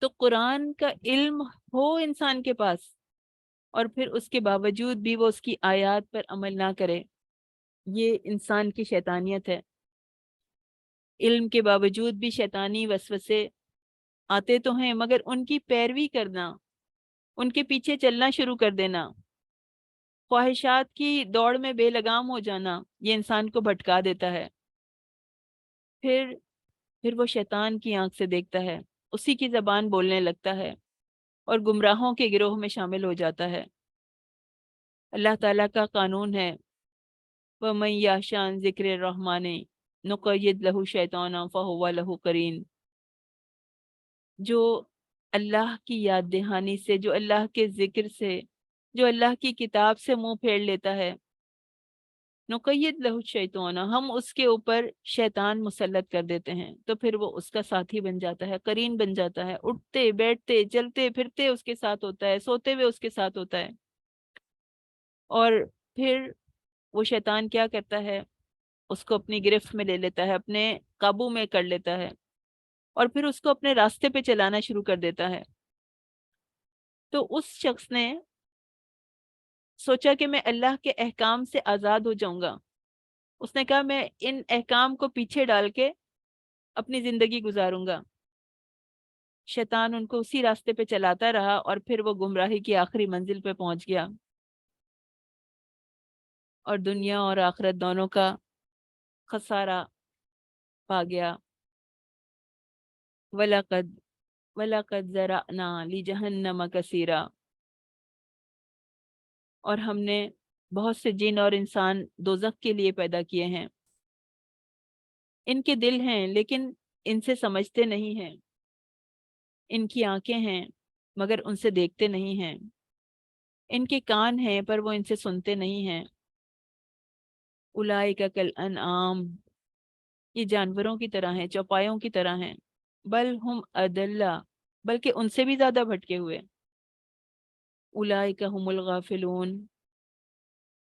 تو قرآن کا علم ہو انسان کے پاس، اور پھر اس کے باوجود بھی وہ اس کی آیات پر عمل نہ کرے، یہ انسان کی شیطانیت ہے۔ علم کے باوجود بھی شیطانی وسوسے آتے تو ہیں، مگر ان کی پیروی کرنا، ان کے پیچھے چلنا شروع کر دینا، خواہشات کی دوڑ میں بے لگام ہو جانا، یہ انسان کو بھٹکا دیتا ہے۔ پھر وہ شیطان کی آنکھ سے دیکھتا ہے، اسی کی زبان بولنے لگتا ہے، اور گمراہوں کے گروہ میں شامل ہو جاتا ہے۔ اللہ تعالیٰ کا قانون ہے، وَمَن يَعْشَ عَن ذِكْرِ الرَّحْمَنِ نُقَيِّضْ لَهُ شَيْطَانًا فَهُوَ لَهُ قَرِينٌ، جو اللہ کی یاد دہانی سے، جو اللہ کے ذکر سے، جو اللہ کی کتاب سے منہ پھیر لیتا ہے، نقید لہ الشیطان، ہم اس کے اوپر شیطان مسلط کر دیتے ہیں، تو پھر وہ اس کا ساتھی بن جاتا ہے، قرین بن جاتا ہے، اٹھتے بیٹھتے چلتے پھرتے اس کے ساتھ ہوتا ہے، سوتے ہوئے اس کے ساتھ ہوتا ہے۔ اور پھر وہ شیطان کیا کرتا ہے، اس کو اپنی گرفت میں لے لیتا ہے، اپنے قابو میں کر لیتا ہے، اور پھر اس کو اپنے راستے پہ چلانا شروع کر دیتا ہے۔ تو اس شخص نے سوچا کہ میں اللہ کے احکام سے آزاد ہو جاؤں گا، اس نے کہا میں ان احکام کو پیچھے ڈال کے اپنی زندگی گزاروں گا۔ شیطان ان کو اسی راستے پہ چلاتا رہا، اور پھر وہ گمراہی کی آخری منزل پہ پہنچ گیا، اور دنیا اور آخرت دونوں کا خسارہ پا گیا۔ وَلَقَدْ ذَرَأْنَا لِجَهَنَّمَ كَثِيرًا، اور ہم نے بہت سے جن اور انسان دوزخ کے لیے پیدا کیے ہیں۔ ان کے دل ہیں لیکن ان سے سمجھتے نہیں ہیں، ان کی آنکھیں ہیں مگر ان سے دیکھتے نہیں ہیں، ان کے کان ہیں پر وہ ان سے سنتے نہیں ہیں۔ اولئک کالانعام، یہ جانوروں کی طرح ہیں، چوپایوں کی طرح ہیں، بل ہم اضل، بلکہ ان سے بھی زیادہ بھٹکے ہوئے۔ اولئک هم الغافلون،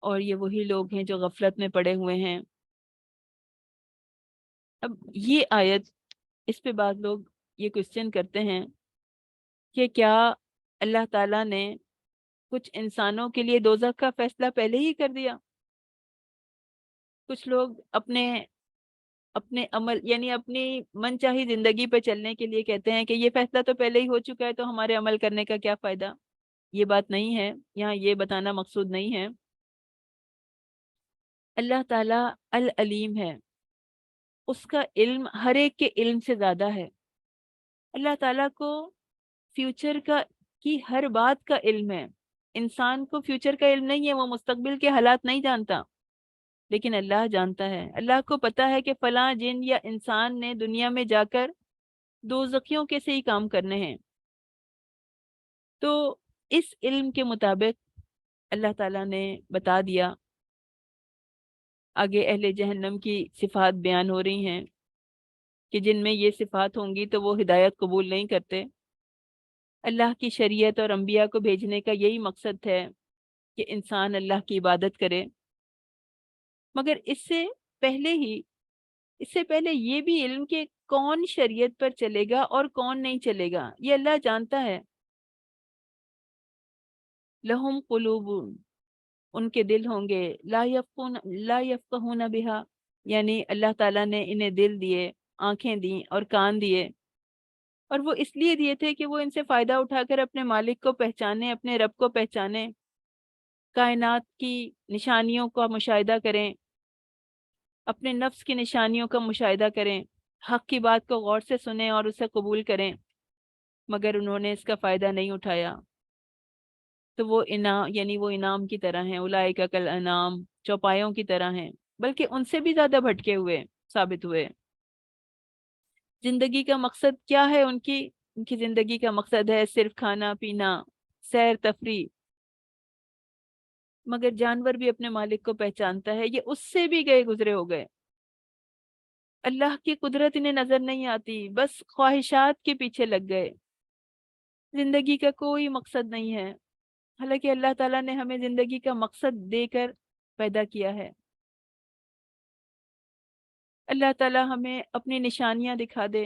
اور یہ وہی لوگ ہیں جو غفلت میں پڑے ہوئے ہیں۔ اب یہ آیت، اس پہ بعض لوگ یہ کوشچن کرتے ہیں کہ کیا اللہ تعالیٰ نے کچھ انسانوں کے لیے دوزخ کا فیصلہ پہلے ہی کر دیا؟ کچھ لوگ اپنے عمل یعنی اپنی من چاہی زندگی پہ چلنے کے لیے کہتے ہیں کہ یہ فیصلہ تو پہلے ہی ہو چکا ہے، تو ہمارے عمل کرنے کا کیا فائدہ؟ یہ بات نہیں ہے، یہاں یہ بتانا مقصود نہیں ہے۔ اللہ تعالیٰ العلیم ہے، اس کا علم ہر ایک کے علم سے زیادہ ہے۔ اللہ تعالیٰ کو فیوچر کی ہر بات کا علم ہے، انسان کو فیوچر کا علم نہیں ہے، وہ مستقبل کے حالات نہیں جانتا، لیکن اللہ جانتا ہے۔ اللہ کو پتا ہے کہ فلاں جن یا انسان نے دنیا میں جا کر دوزخیوں کے سے ہی کام کرنے ہیں، تو اس علم کے مطابق اللہ تعالیٰ نے بتا دیا۔ آگے اہل جہنم کی صفات بیان ہو رہی ہیں کہ جن میں یہ صفات ہوں گی تو وہ ہدایت قبول نہیں کرتے۔ اللہ کی شریعت اور انبیاء کو بھیجنے کا یہی مقصد ہے کہ انسان اللہ کی عبادت کرے، مگر اس سے پہلے یہ بھی علم کہ کون شریعت پر چلے گا اور کون نہیں چلے گا، یہ اللہ جانتا ہے۔ لہم قلوب، ان کے دل ہوں گے، لا یفقہون بہا، یعنی اللہ تعالیٰ نے انہیں دل دیے، آنکھیں دیں اور کان دیے، اور وہ اس لیے دیے تھے کہ وہ ان سے فائدہ اٹھا کر اپنے مالک کو پہچانے، اپنے رب کو پہچانے، کائنات کی نشانیوں کا مشاہدہ کریں، اپنے نفس کی نشانیوں کا مشاہدہ کریں، حق کی بات کو غور سے سنیں اور اسے قبول کریں، مگر انہوں نے اس کا فائدہ نہیں اٹھایا، تو وہ انعام کی طرح ہیں، اولئک کالانعام، چوپایوں کی طرح ہیں، بلکہ ان سے بھی زیادہ بھٹکے ہوئے ثابت ہوئے۔ زندگی کا مقصد کیا ہے ان کی زندگی کا مقصد ہے صرف کھانا پینا، سیر تفریح۔ مگر جانور بھی اپنے مالک کو پہچانتا ہے، یہ اس سے بھی گئے گزرے ہو گئے۔ اللہ کی قدرت انہیں نظر نہیں آتی، بس خواہشات کے پیچھے لگ گئے۔ زندگی کا کوئی مقصد نہیں ہے، حالانکہ اللہ تعالیٰ نے ہمیں زندگی کا مقصد دے کر پیدا کیا ہے۔ اللہ تعالیٰ ہمیں اپنی نشانیاں دکھا دے،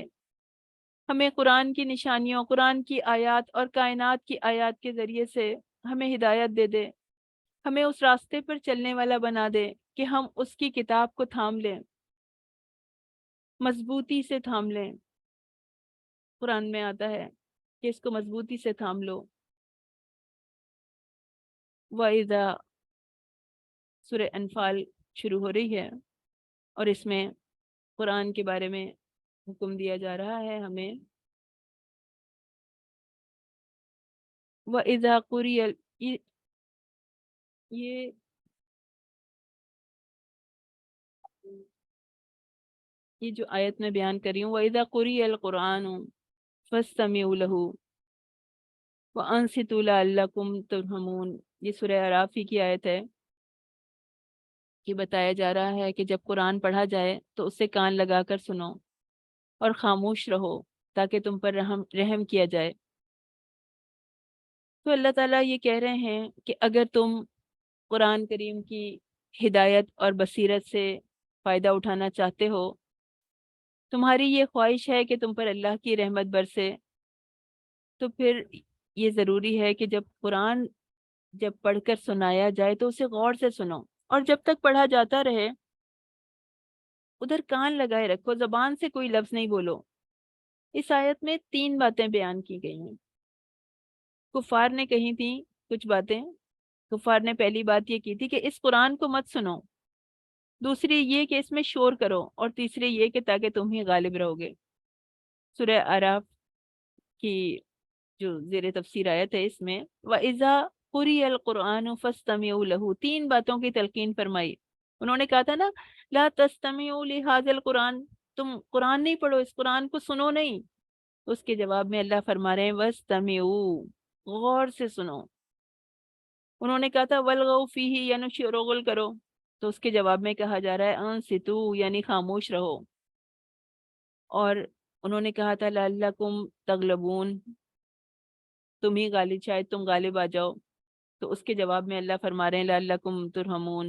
ہمیں قرآن کی نشانیوں، قرآن کی آیات اور کائنات کی آیات کے ذریعے سے ہمیں ہدایت دے دے، ہمیں اس راستے پر چلنے والا بنا دے کہ ہم اس کی کتاب کو تھام لیں، مضبوطی سے تھام لیں۔ قرآن میں آتا ہے کہ اس کو مضبوطی سے تھام لو۔ وَإِذَا سورہ انفال شروع ہو رہی ہے اور اس میں قرآن کے بارے میں حکم دیا جا رہا ہے ہمیں۔ وَإِذَا قُرِئَ یہ جو آیت میں بیان کر رہی ہوں، وَإِذَا قُرِئَ الْقُرْآنُ فَاسْتَمِعُوا لَهُ وَأَنصِتُوا لَعَلَّكُمْ تُرْحَمُونَ، یہ سورہ اعراف ہی کی آیت ہے کہ بتایا جا رہا ہے کہ جب قرآن پڑھا جائے تو اسے کان لگا کر سنو اور خاموش رہو تاکہ تم پر رحم کیا جائے۔ تو اللہ تعالیٰ یہ کہہ رہے ہیں کہ اگر تم قرآن کریم کی ہدایت اور بصیرت سے فائدہ اٹھانا چاہتے ہو، تمہاری یہ خواہش ہے کہ تم پر اللہ کی رحمت برسے، تو پھر یہ ضروری ہے کہ جب پڑھ کر سنایا جائے تو اسے غور سے سنو، اور جب تک پڑھا جاتا رہے ادھر کان لگائے رکھو، زبان سے کوئی لفظ نہیں بولو۔ اس آیت میں 3 باتیں بیان کی گئی ہیں۔ کفار نے کہی تھیں کچھ باتیں۔ کفار نے پہلی بات یہ کی تھی کہ اس قرآن کو مت سنو، دوسری یہ کہ اس میں شور کرو، اور تیسری یہ کہ تاکہ تم ہی غالب رہو گے۔ سورہ اعراف کی جو زیر تفسیر آیت ہے، اس میں وَإِذَا قُرِئَ الْقُرْآنُ فَاسْتَمِعُوا لَهُ، 3 باتوں کی تلقین فرمائی۔ انہوں نے کہا تھا نا لا تستمعوا لهذا القرآن، تم قرآن نہیں پڑھو، اس قرآن کو سنو نہیں۔ اس کے جواب میں اللہ فرما رہے ہیں وَاسْتَمِعُوا، غور سے سنو۔ انہوں نے کہا تھا وَالْغَوْا فِيهِ، یعنی شوروغل کرو، تو اس کے جواب میں کہا جا رہا ہے انصتوا، یعنی خاموش رہو۔ اور انہوں نے کہا تھا لعلکم تغلبون، تم ہی غالب، شاید تم غالب آ جاؤ، تو اس کے جواب میں اللہ فرما رہے ہیں لعلکم ترحمون،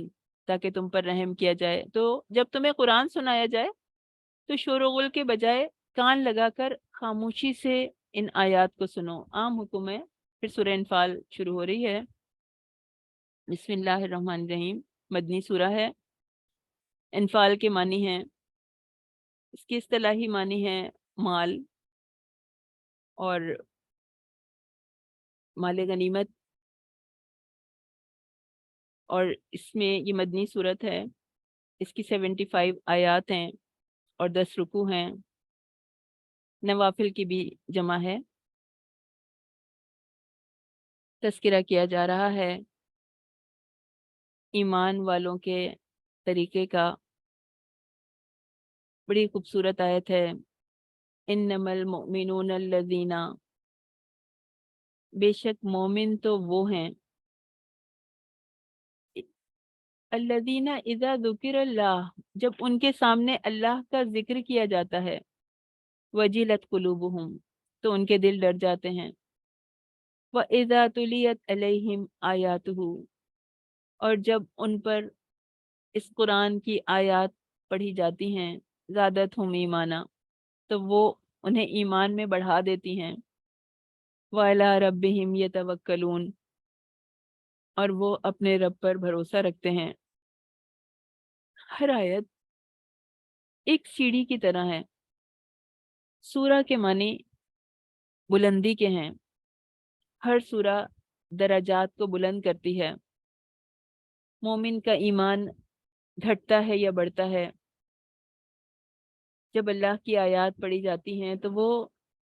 تاکہ تم پر رحم کیا جائے۔ تو جب تمہیں قرآن سنایا جائے تو شور و غل کے بجائے کان لگا کر خاموشی سے ان آیات کو سنو۔ عام حکم ہے۔ پھر سورہ انفال شروع ہو رہی ہے۔ بسم اللہ الرحمن الرحیم، مدنی سورہ ہے۔ انفال کے معنی ہیں، اس کی اصطلاحی معنی ہے مال اور مال غنیمت، اور اس میں یہ مدنی صورت ہے۔ اس کی 75 آیات ہیں اور 10 رکوع ہیں، نوافل کی بھی جمع ہے۔ تذکرہ کیا جا رہا ہے ایمان والوں کے طریقے کا۔ بڑی خوبصورت آیت ہے، انما المؤمنون الذین، بے شک مومن تو وہ ہیں، الذین اذا ذکر اللہ، جب ان کے سامنے اللہ کا ذکر کیا جاتا ہے، وجلت قلوبہم، تو ان کے دل ڈر جاتے ہیں، وَإِذَا تُلِيَتْ عَلَيْهِمْ آیاتہ، اور جب ان پر اس قرآن کی آیات پڑھی جاتی ہیں، زادتہم ایمانا، تو وہ انہیں ایمان میں بڑھا دیتی ہیں، وَعَلَىٰ رَبِّهِمْ يَتَوَكَّلُونَ، اور وہ اپنے رب پر بھروسہ رکھتے ہیں۔ ہر آیت ایک سیڑھی کی طرح ہے۔ سورہ کے معنی بلندی کے ہیں، ہر سورہ درجات کو بلند کرتی ہے۔ مومن کا ایمان گھٹتا ہے یا بڑھتا ہے جب اللہ کی آیات پڑھی جاتی ہیں، تو وہ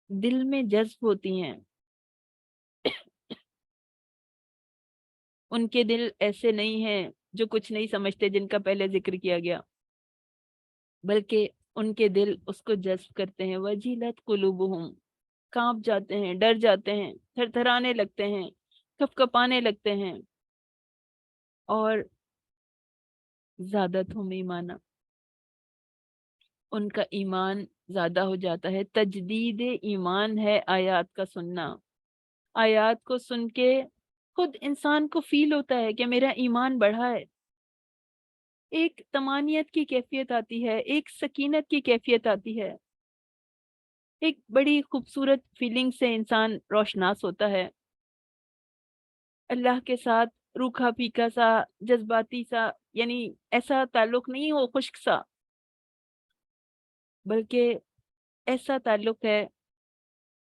دل میں جذب ہوتی ہیں۔ ان کے دل ایسے نہیں ہیں جو کچھ نہیں سمجھتے، جن کا پہلے ذکر کیا گیا، بلکہ ان کے دل اس کو جذب کرتے ہیں. وجلت قلوبہم، کانپ جاتے ہیں، ڈر جاتے ہیں، تھر تھرانے لگتے ہیں، کپ کپانے لگتے ہیں. اور زادتہم ایمانا، ان کا ایمان زیادہ ہو جاتا ہے. تجدید ایمان ہے آیات کا سننا. آیات کو سن کے خود انسان کو فیل ہوتا ہے کہ میرا ایمان بڑھا ہے. ایک طمانیت کی کیفیت آتی ہے، ایک سکینت کی کیفیت آتی ہے، ایک بڑی خوبصورت فیلنگ سے انسان روشناس ہوتا ہے. اللہ کے ساتھ روکھا پھیکا سا، جذباتی سا، یعنی ایسا تعلق نہیں ہو خشک سا، بلکہ ایسا تعلق ہے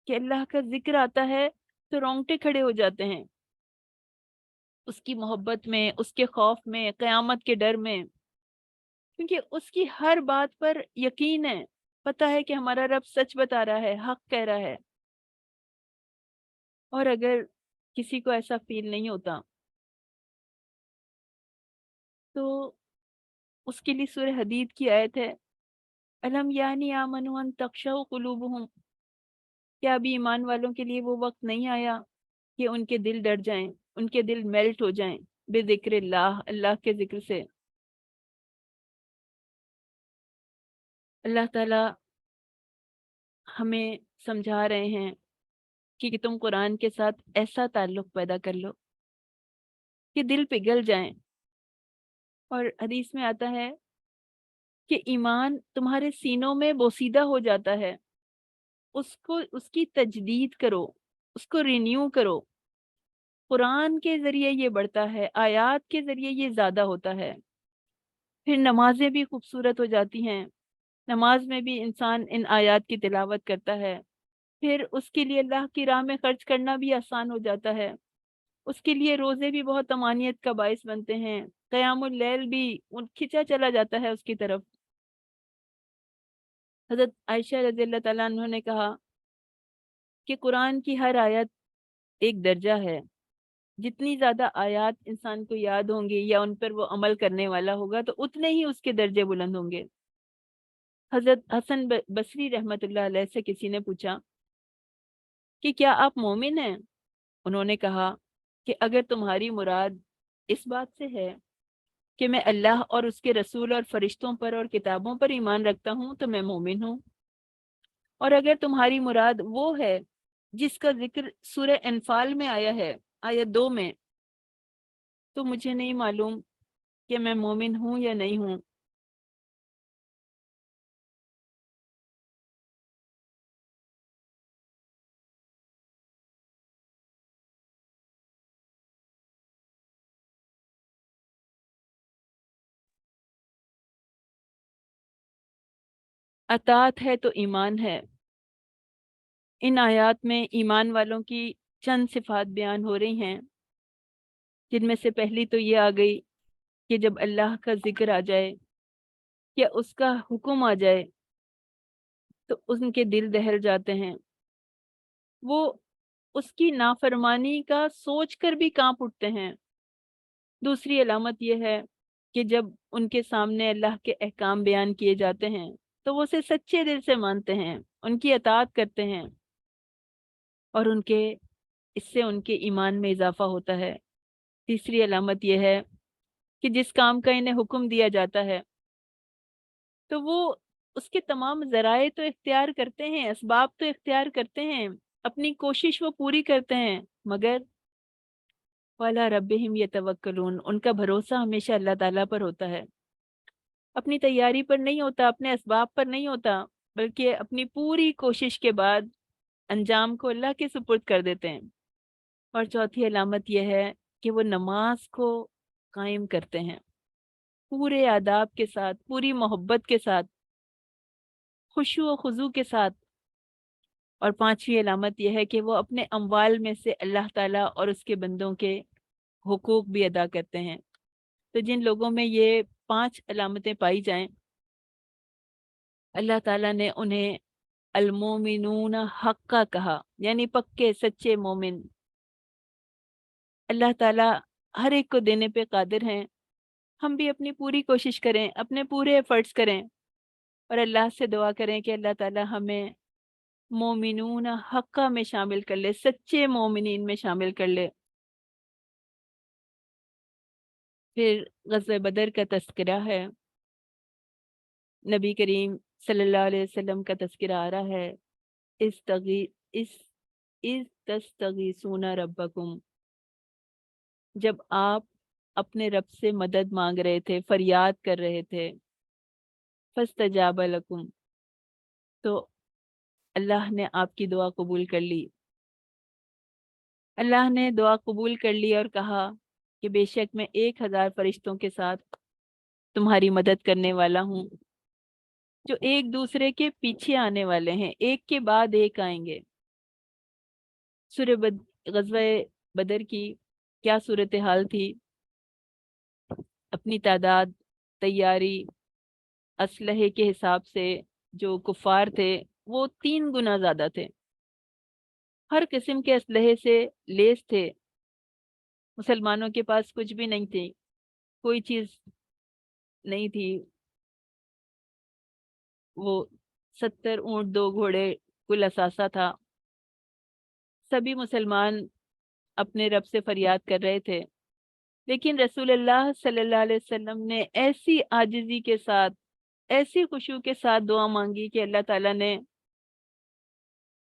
کہ اللہ کا ذکر آتا ہے تو رونگٹے کھڑے ہو جاتے ہیں، اس کی محبت میں، اس کے خوف میں، قیامت کے ڈر میں. کیونکہ اس کی ہر بات پر یقین ہے، پتہ ہے کہ ہمارا رب سچ بتا رہا ہے، حق کہہ رہا ہے. اور اگر کسی کو ایسا فیل نہیں ہوتا تو اس کے لیے سورہ حدید کی آیت ہے، الم یعنی آمنوا ان تخشع قلوبہم، کیا ابھی ایمان والوں کے لیے وہ وقت نہیں آیا کہ ان کے دل ڈر جائیں، ان کے دل میلٹ ہو جائیں بذکر اللہ، اللہ کے ذکر سے. اللہ تعالی ہمیں سمجھا رہے ہیں کہ تم قرآن کے ساتھ ایسا تعلق پیدا کر لو کہ دل پگھل جائیں. اور حدیث میں آتا ہے کہ ایمان تمہارے سینوں میں بوسیدہ ہو جاتا ہے، اس کی تجدید کرو، اس کو رینیو کرو. قرآن کے ذریعے یہ بڑھتا ہے، آیات کے ذریعے یہ زیادہ ہوتا ہے. پھر نمازیں بھی خوبصورت ہو جاتی ہیں، نماز میں بھی انسان ان آیات کی تلاوت کرتا ہے. پھر اس کے لیے اللہ کی راہ میں خرچ کرنا بھی آسان ہو جاتا ہے، اس کے لیے روزے بھی بہت امانیت کا باعث بنتے ہیں، قیام اللیل بھی کھنچا چلا جاتا ہے اس کی طرف. حضرت عائشہ رضی اللہ تعالیٰ عنہ نے کہا کہ قرآن کی ہر آیت ایک درجہ ہے. جتنی زیادہ آیات انسان کو یاد ہوں گی یا ان پر وہ عمل کرنے والا ہوگا تو اتنے ہی اس کے درجے بلند ہوں گے. حضرت حسن بصری رحمت اللہ علیہ سے کسی نے پوچھا کہ کیا آپ مومن ہیں؟ انہوں نے کہا کہ اگر تمہاری مراد اس بات سے ہے کہ میں اللہ اور اس کے رسول اور فرشتوں پر اور کتابوں پر ایمان رکھتا ہوں تو میں مومن ہوں، اور اگر تمہاری مراد وہ ہے جس کا ذکر سورہ انفال میں آیا ہے آیت 2 میں، تو مجھے نہیں معلوم کہ میں مومن ہوں یا نہیں ہوں. اطاعت ہے تو ایمان ہے. ان آیات میں ایمان والوں کی چند صفات بیان ہو رہی ہیں، جن میں سے پہلی تو یہ آ گئی کہ جب اللہ کا ذکر آ جائے یا اس کا حکم آ جائے تو ان کے دل دہل جاتے ہیں. وہ اس کی نافرمانی کا سوچ کر بھی کانپ اٹھتے ہیں. دوسری علامت یہ ہے کہ جب ان کے سامنے اللہ کے احکام بیان کیے جاتے ہیں تو وہ اسے سچے دل سے مانتے ہیں، ان کی اطاعت کرتے ہیں، اور اس سے ان کے ایمان میں اضافہ ہوتا ہے. تیسری علامت یہ ہے کہ جس کام کا انہیں حکم دیا جاتا ہے تو وہ اس کے تمام ذرائع تو اختیار کرتے ہیں، اسباب تو اختیار کرتے ہیں، اپنی کوشش وہ پوری کرتے ہیں، مگر وَعَلَىٰ رَبِّهِمْ يَتَوَكَّلُونَ، ان کا بھروسہ ہمیشہ اللہ تعالیٰ پر ہوتا ہے. اپنی تیاری پر نہیں ہوتا، اپنے اسباب پر نہیں ہوتا، بلکہ اپنی پوری کوشش کے بعد انجام کو اللہ کے سپرد کر دیتے ہیں. اور چوتھی علامت یہ ہے کہ وہ نماز کو قائم کرتے ہیں پورے آداب کے ساتھ، پوری محبت کے ساتھ، خشوع و خضوع کے ساتھ. اور پانچویں علامت یہ ہے کہ وہ اپنے اموال میں سے اللہ تعالیٰ اور اس کے بندوں کے حقوق بھی ادا کرتے ہیں. تو جن لوگوں میں یہ 5 علامتیں پائی جائیں، اللہ تعالیٰ نے انہیں المومنون حقا کہا، یعنی پکے سچے مومن. اللہ تعالیٰ ہر ایک کو دینے پہ قادر ہیں. ہم بھی اپنی پوری کوشش کریں، اپنے پورے ایفرٹس کریں، اور اللہ سے دعا کریں کہ اللہ تعالیٰ ہمیں مومنون حقہ میں شامل کر لے، سچے مومنین میں شامل کر لے۔ پھر غزوہ بدر کا تذکرہ ہے، نبی کریم صلی اللہ علیہ وسلم کا تذکرہ آ رہا ہے، اس تستغیثون ربکم، جب آپ اپنے رب سے مدد مانگ رہے تھے، فریاد کر رہے تھے، فاستجاب لکم، تو اللہ نے آپ کی دعا قبول کر لی۔ اللہ نے دعا قبول کر لی اور کہا کہ بے شک میں 1000 فرشتوں کے ساتھ تمہاری مدد کرنے والا ہوں، جو ایک دوسرے کے پیچھے آنے والے ہیں، ایک کے بعد ایک آئیں گے۔ غزوہ بدر کی کیا صورتحال تھی؟ اپنی تعداد، تیاری، اسلحے کے حساب سے جو کفار تھے وہ 3 گنا زیادہ تھے، ہر قسم کے اسلحے سے لیس تھے، مسلمانوں کے پاس کچھ بھی نہیں تھی، کوئی چیز نہیں تھی، وہ 70 اونٹ 2 گھوڑے کل اثاثہ تھا۔ سبھی مسلمان اپنے رب سے فریاد کر رہے تھے، لیکن رسول اللہ صلی اللہ علیہ وسلم نے ایسی عاجزی کے ساتھ، ایسی خشوع کے ساتھ دعا مانگی کہ اللہ تعالیٰ نے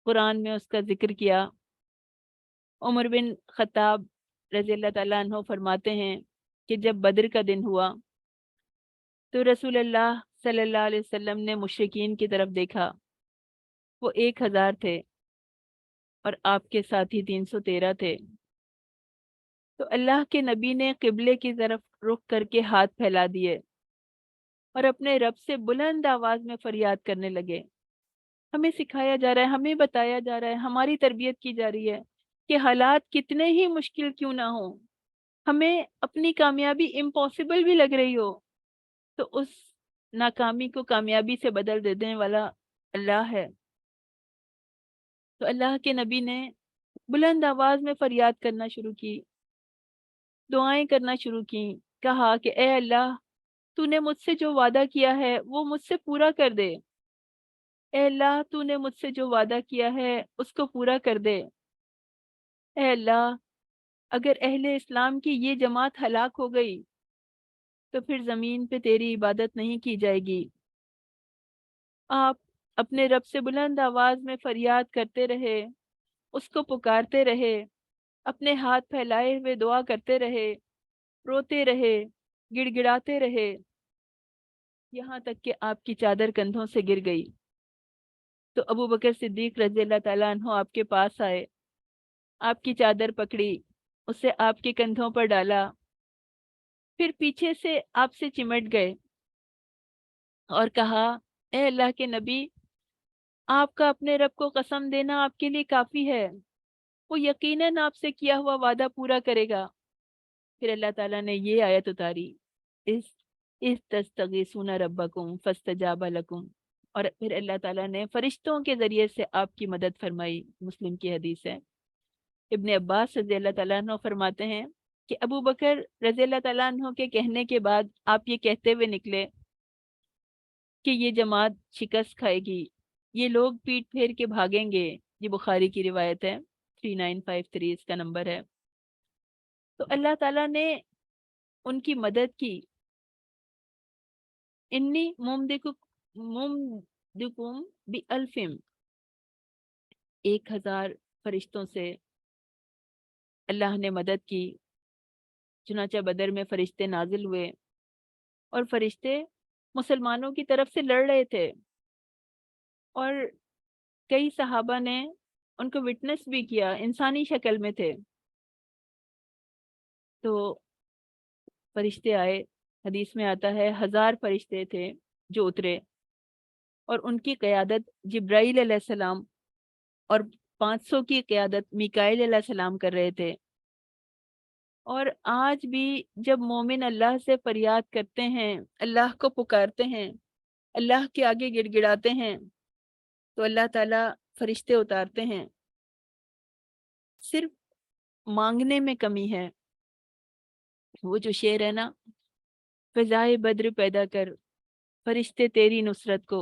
قرآن میں اس کا ذکر کیا۔ عمر بن خطاب رضی اللہ تعالیٰ عنہ فرماتے ہیں کہ جب بدر کا دن ہوا تو رسول اللہ صلی اللہ علیہ وسلم نے مشرکین کی طرف دیکھا، وہ 1000 تھے اور آپ کے ساتھی 313 تھے۔ تو اللہ کے نبی نے قبلے کی طرف رخ کر کے ہاتھ پھیلا دیے اور اپنے رب سے بلند آواز میں فریاد کرنے لگے۔ ہمیں سکھایا جا رہا ہے، ہمیں بتایا جا رہا ہے، ہماری تربیت کی جا رہی ہے کہ حالات کتنے ہی مشکل کیوں نہ ہوں، ہمیں اپنی کامیابی امپاسبل بھی لگ رہی ہو تو اس ناکامی کو کامیابی سے بدل دینے والا اللہ ہے۔ تو اللہ کے نبی نے بلند آواز میں فریاد کرنا شروع کی، دعائیں کرنا شروع کی، کہا کہ اے اللہ، تو نے مجھ سے جو وعدہ کیا ہے وہ مجھ سے پورا کر دے، اے اللہ تو نے مجھ سے جو وعدہ کیا ہے اس کو پورا کر دے، اے اللہ اگر اہل اسلام کی یہ جماعت ہلاک ہو گئی تو پھر زمین پہ تیری عبادت نہیں کی جائے گی۔ آپ اپنے رب سے بلند آواز میں فریاد کرتے رہے، اس کو پکارتے رہے، اپنے ہاتھ پھیلائے ہوئے دعا کرتے رہے، روتے رہے، گڑ گڑاتے رہے، یہاں تک کہ آپ کی چادر کندھوں سے گر گئی۔ تو ابو بکر صدیق رضی اللہ تعالیٰ عنہ آپ کے پاس آئے، آپ کی چادر پکڑی، اسے آپ کے کندھوں پر ڈالا، پھر پیچھے سے آپ سے چمٹ گئے اور کہا اے اللہ کے نبی، آپ کا اپنے رب کو قسم دینا آپ کے لیے کافی ہے، وہ یقیناً آپ سے کیا ہوا وعدہ پورا کرے گا۔ پھر اللہ تعالیٰ نے یہ آیت اتاری، اس تستغیثون ربکم فاستجاب لکم، اور پھر اللہ تعالیٰ نے فرشتوں کے ذریعے سے آپ کی مدد فرمائی۔ مسلم کی حدیث ہے، ابن عباس رضی اللہ تعالیٰ عنہ فرماتے ہیں کہ ابو بکر رضی اللہ تعالیٰ عنہ کے کہنے کے بعد آپ یہ کہتے ہوئے نکلے کہ یہ جماعت شکست کھائے گی، یہ لوگ پیٹ پھیر کے بھاگیں گے۔ یہ بخاری کی روایت ہے، 3953 اس کا نمبر ہے۔ تو اللہ تعالیٰ نے ان کی مدد کی۔ انی ممدکم بی-الفم، 1000 فرشتوں سے اللہ نے مدد کی۔ چنانچہ بدر میں فرشتے نازل ہوئے اور فرشتے مسلمانوں کی طرف سے لڑ رہے تھے، اور کئی صحابہ نے ان کو وٹنس بھی کیا، انسانی شکل میں تھے۔ تو فرشتے آئے، حدیث میں آتا ہے 1000 فرشتے تھے جو اترے، اور ان کی قیادت جبرائیل علیہ السلام اور 500 کی قیادت میکائیل علیہ السلام کر رہے تھے۔ اور آج بھی جب مومن اللہ سے فریاد کرتے ہیں، اللہ کو پکارتے ہیں، اللہ کے آگے گڑ گڑاتے ہیں، تو اللہ تعالیٰ فرشتے اتارتے ہیں۔ صرف مانگنے میں کمی ہے۔ وہ جو شعر ہے نا، فضائے بدر پیدا کر، فرشتے تیری نصرت کو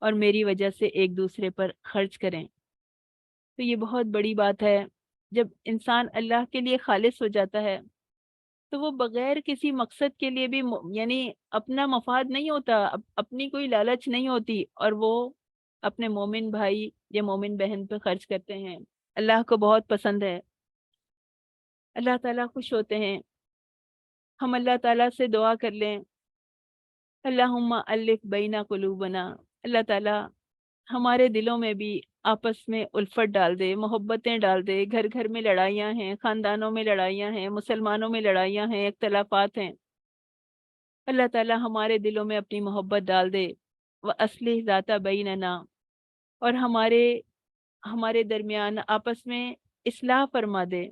اور میری وجہ سے ایک دوسرے پر خرچ کریں۔ تو یہ بہت بڑی بات ہے۔ جب انسان اللہ کے لیے خالص ہو جاتا ہے تو وہ بغیر کسی مقصد کے لیے بھی یعنی اپنا مفاد نہیں ہوتا، اپنی کوئی لالچ نہیں ہوتی، اور وہ اپنے مومن بھائی یا مومن بہن پہ خرچ کرتے ہیں۔ اللہ کو بہت پسند ہے، اللہ تعالیٰ خوش ہوتے ہیں۔ ہم اللہ تعالیٰ سے دعا کر لیں، اللہم الف بین قلوبنا، اللہ تعالیٰ ہمارے دلوں میں بھی آپس میں الفت ڈال دے، محبتیں ڈال دے۔ گھر گھر میں لڑائیاں ہیں، خاندانوں میں لڑائیاں ہیں، مسلمانوں میں لڑائیاں ہیں، اختلافات ہیں، اللہ تعالیٰ ہمارے دلوں میں اپنی محبت ڈال دے۔ وَأَصْلِحْ ذَاتَ بَيْنَنَا، اور ہمارے درمیان آپس میں اصلاح فرما دے۔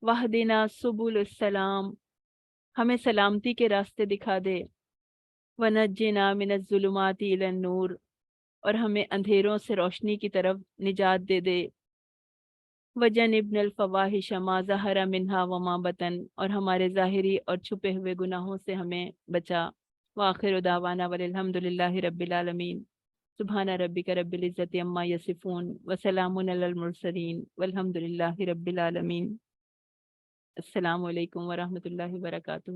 وَاهْدِنَا سُبُلَ السَّلَام، ہمیں سلامتی کے راستے دکھا دے۔ وَنَجِّنَا مِنَ الظُّلُمَاتِ إِلَى النُّورِ، اور ہمیں اندھیروں سے روشنی کی طرف نجات دے دے۔ وَجَنِّبْنَا الْفَوَاحِشَ مَا ظَهَرَ مِنْهَا وَمَا بَطَنَ، اور ہمارے ظاہری اور چھپے ہوئے گناہوں سے ہمیں بچا۔ وآخر دعوانا والحمد للہ رب العالمین۔ سبحان ربک رب العزت عما یصفون وسلام علی المرسلین والحمد للہ رب العالمین۔ السلام علیکم ورحمۃ اللہ وبرکاتہ۔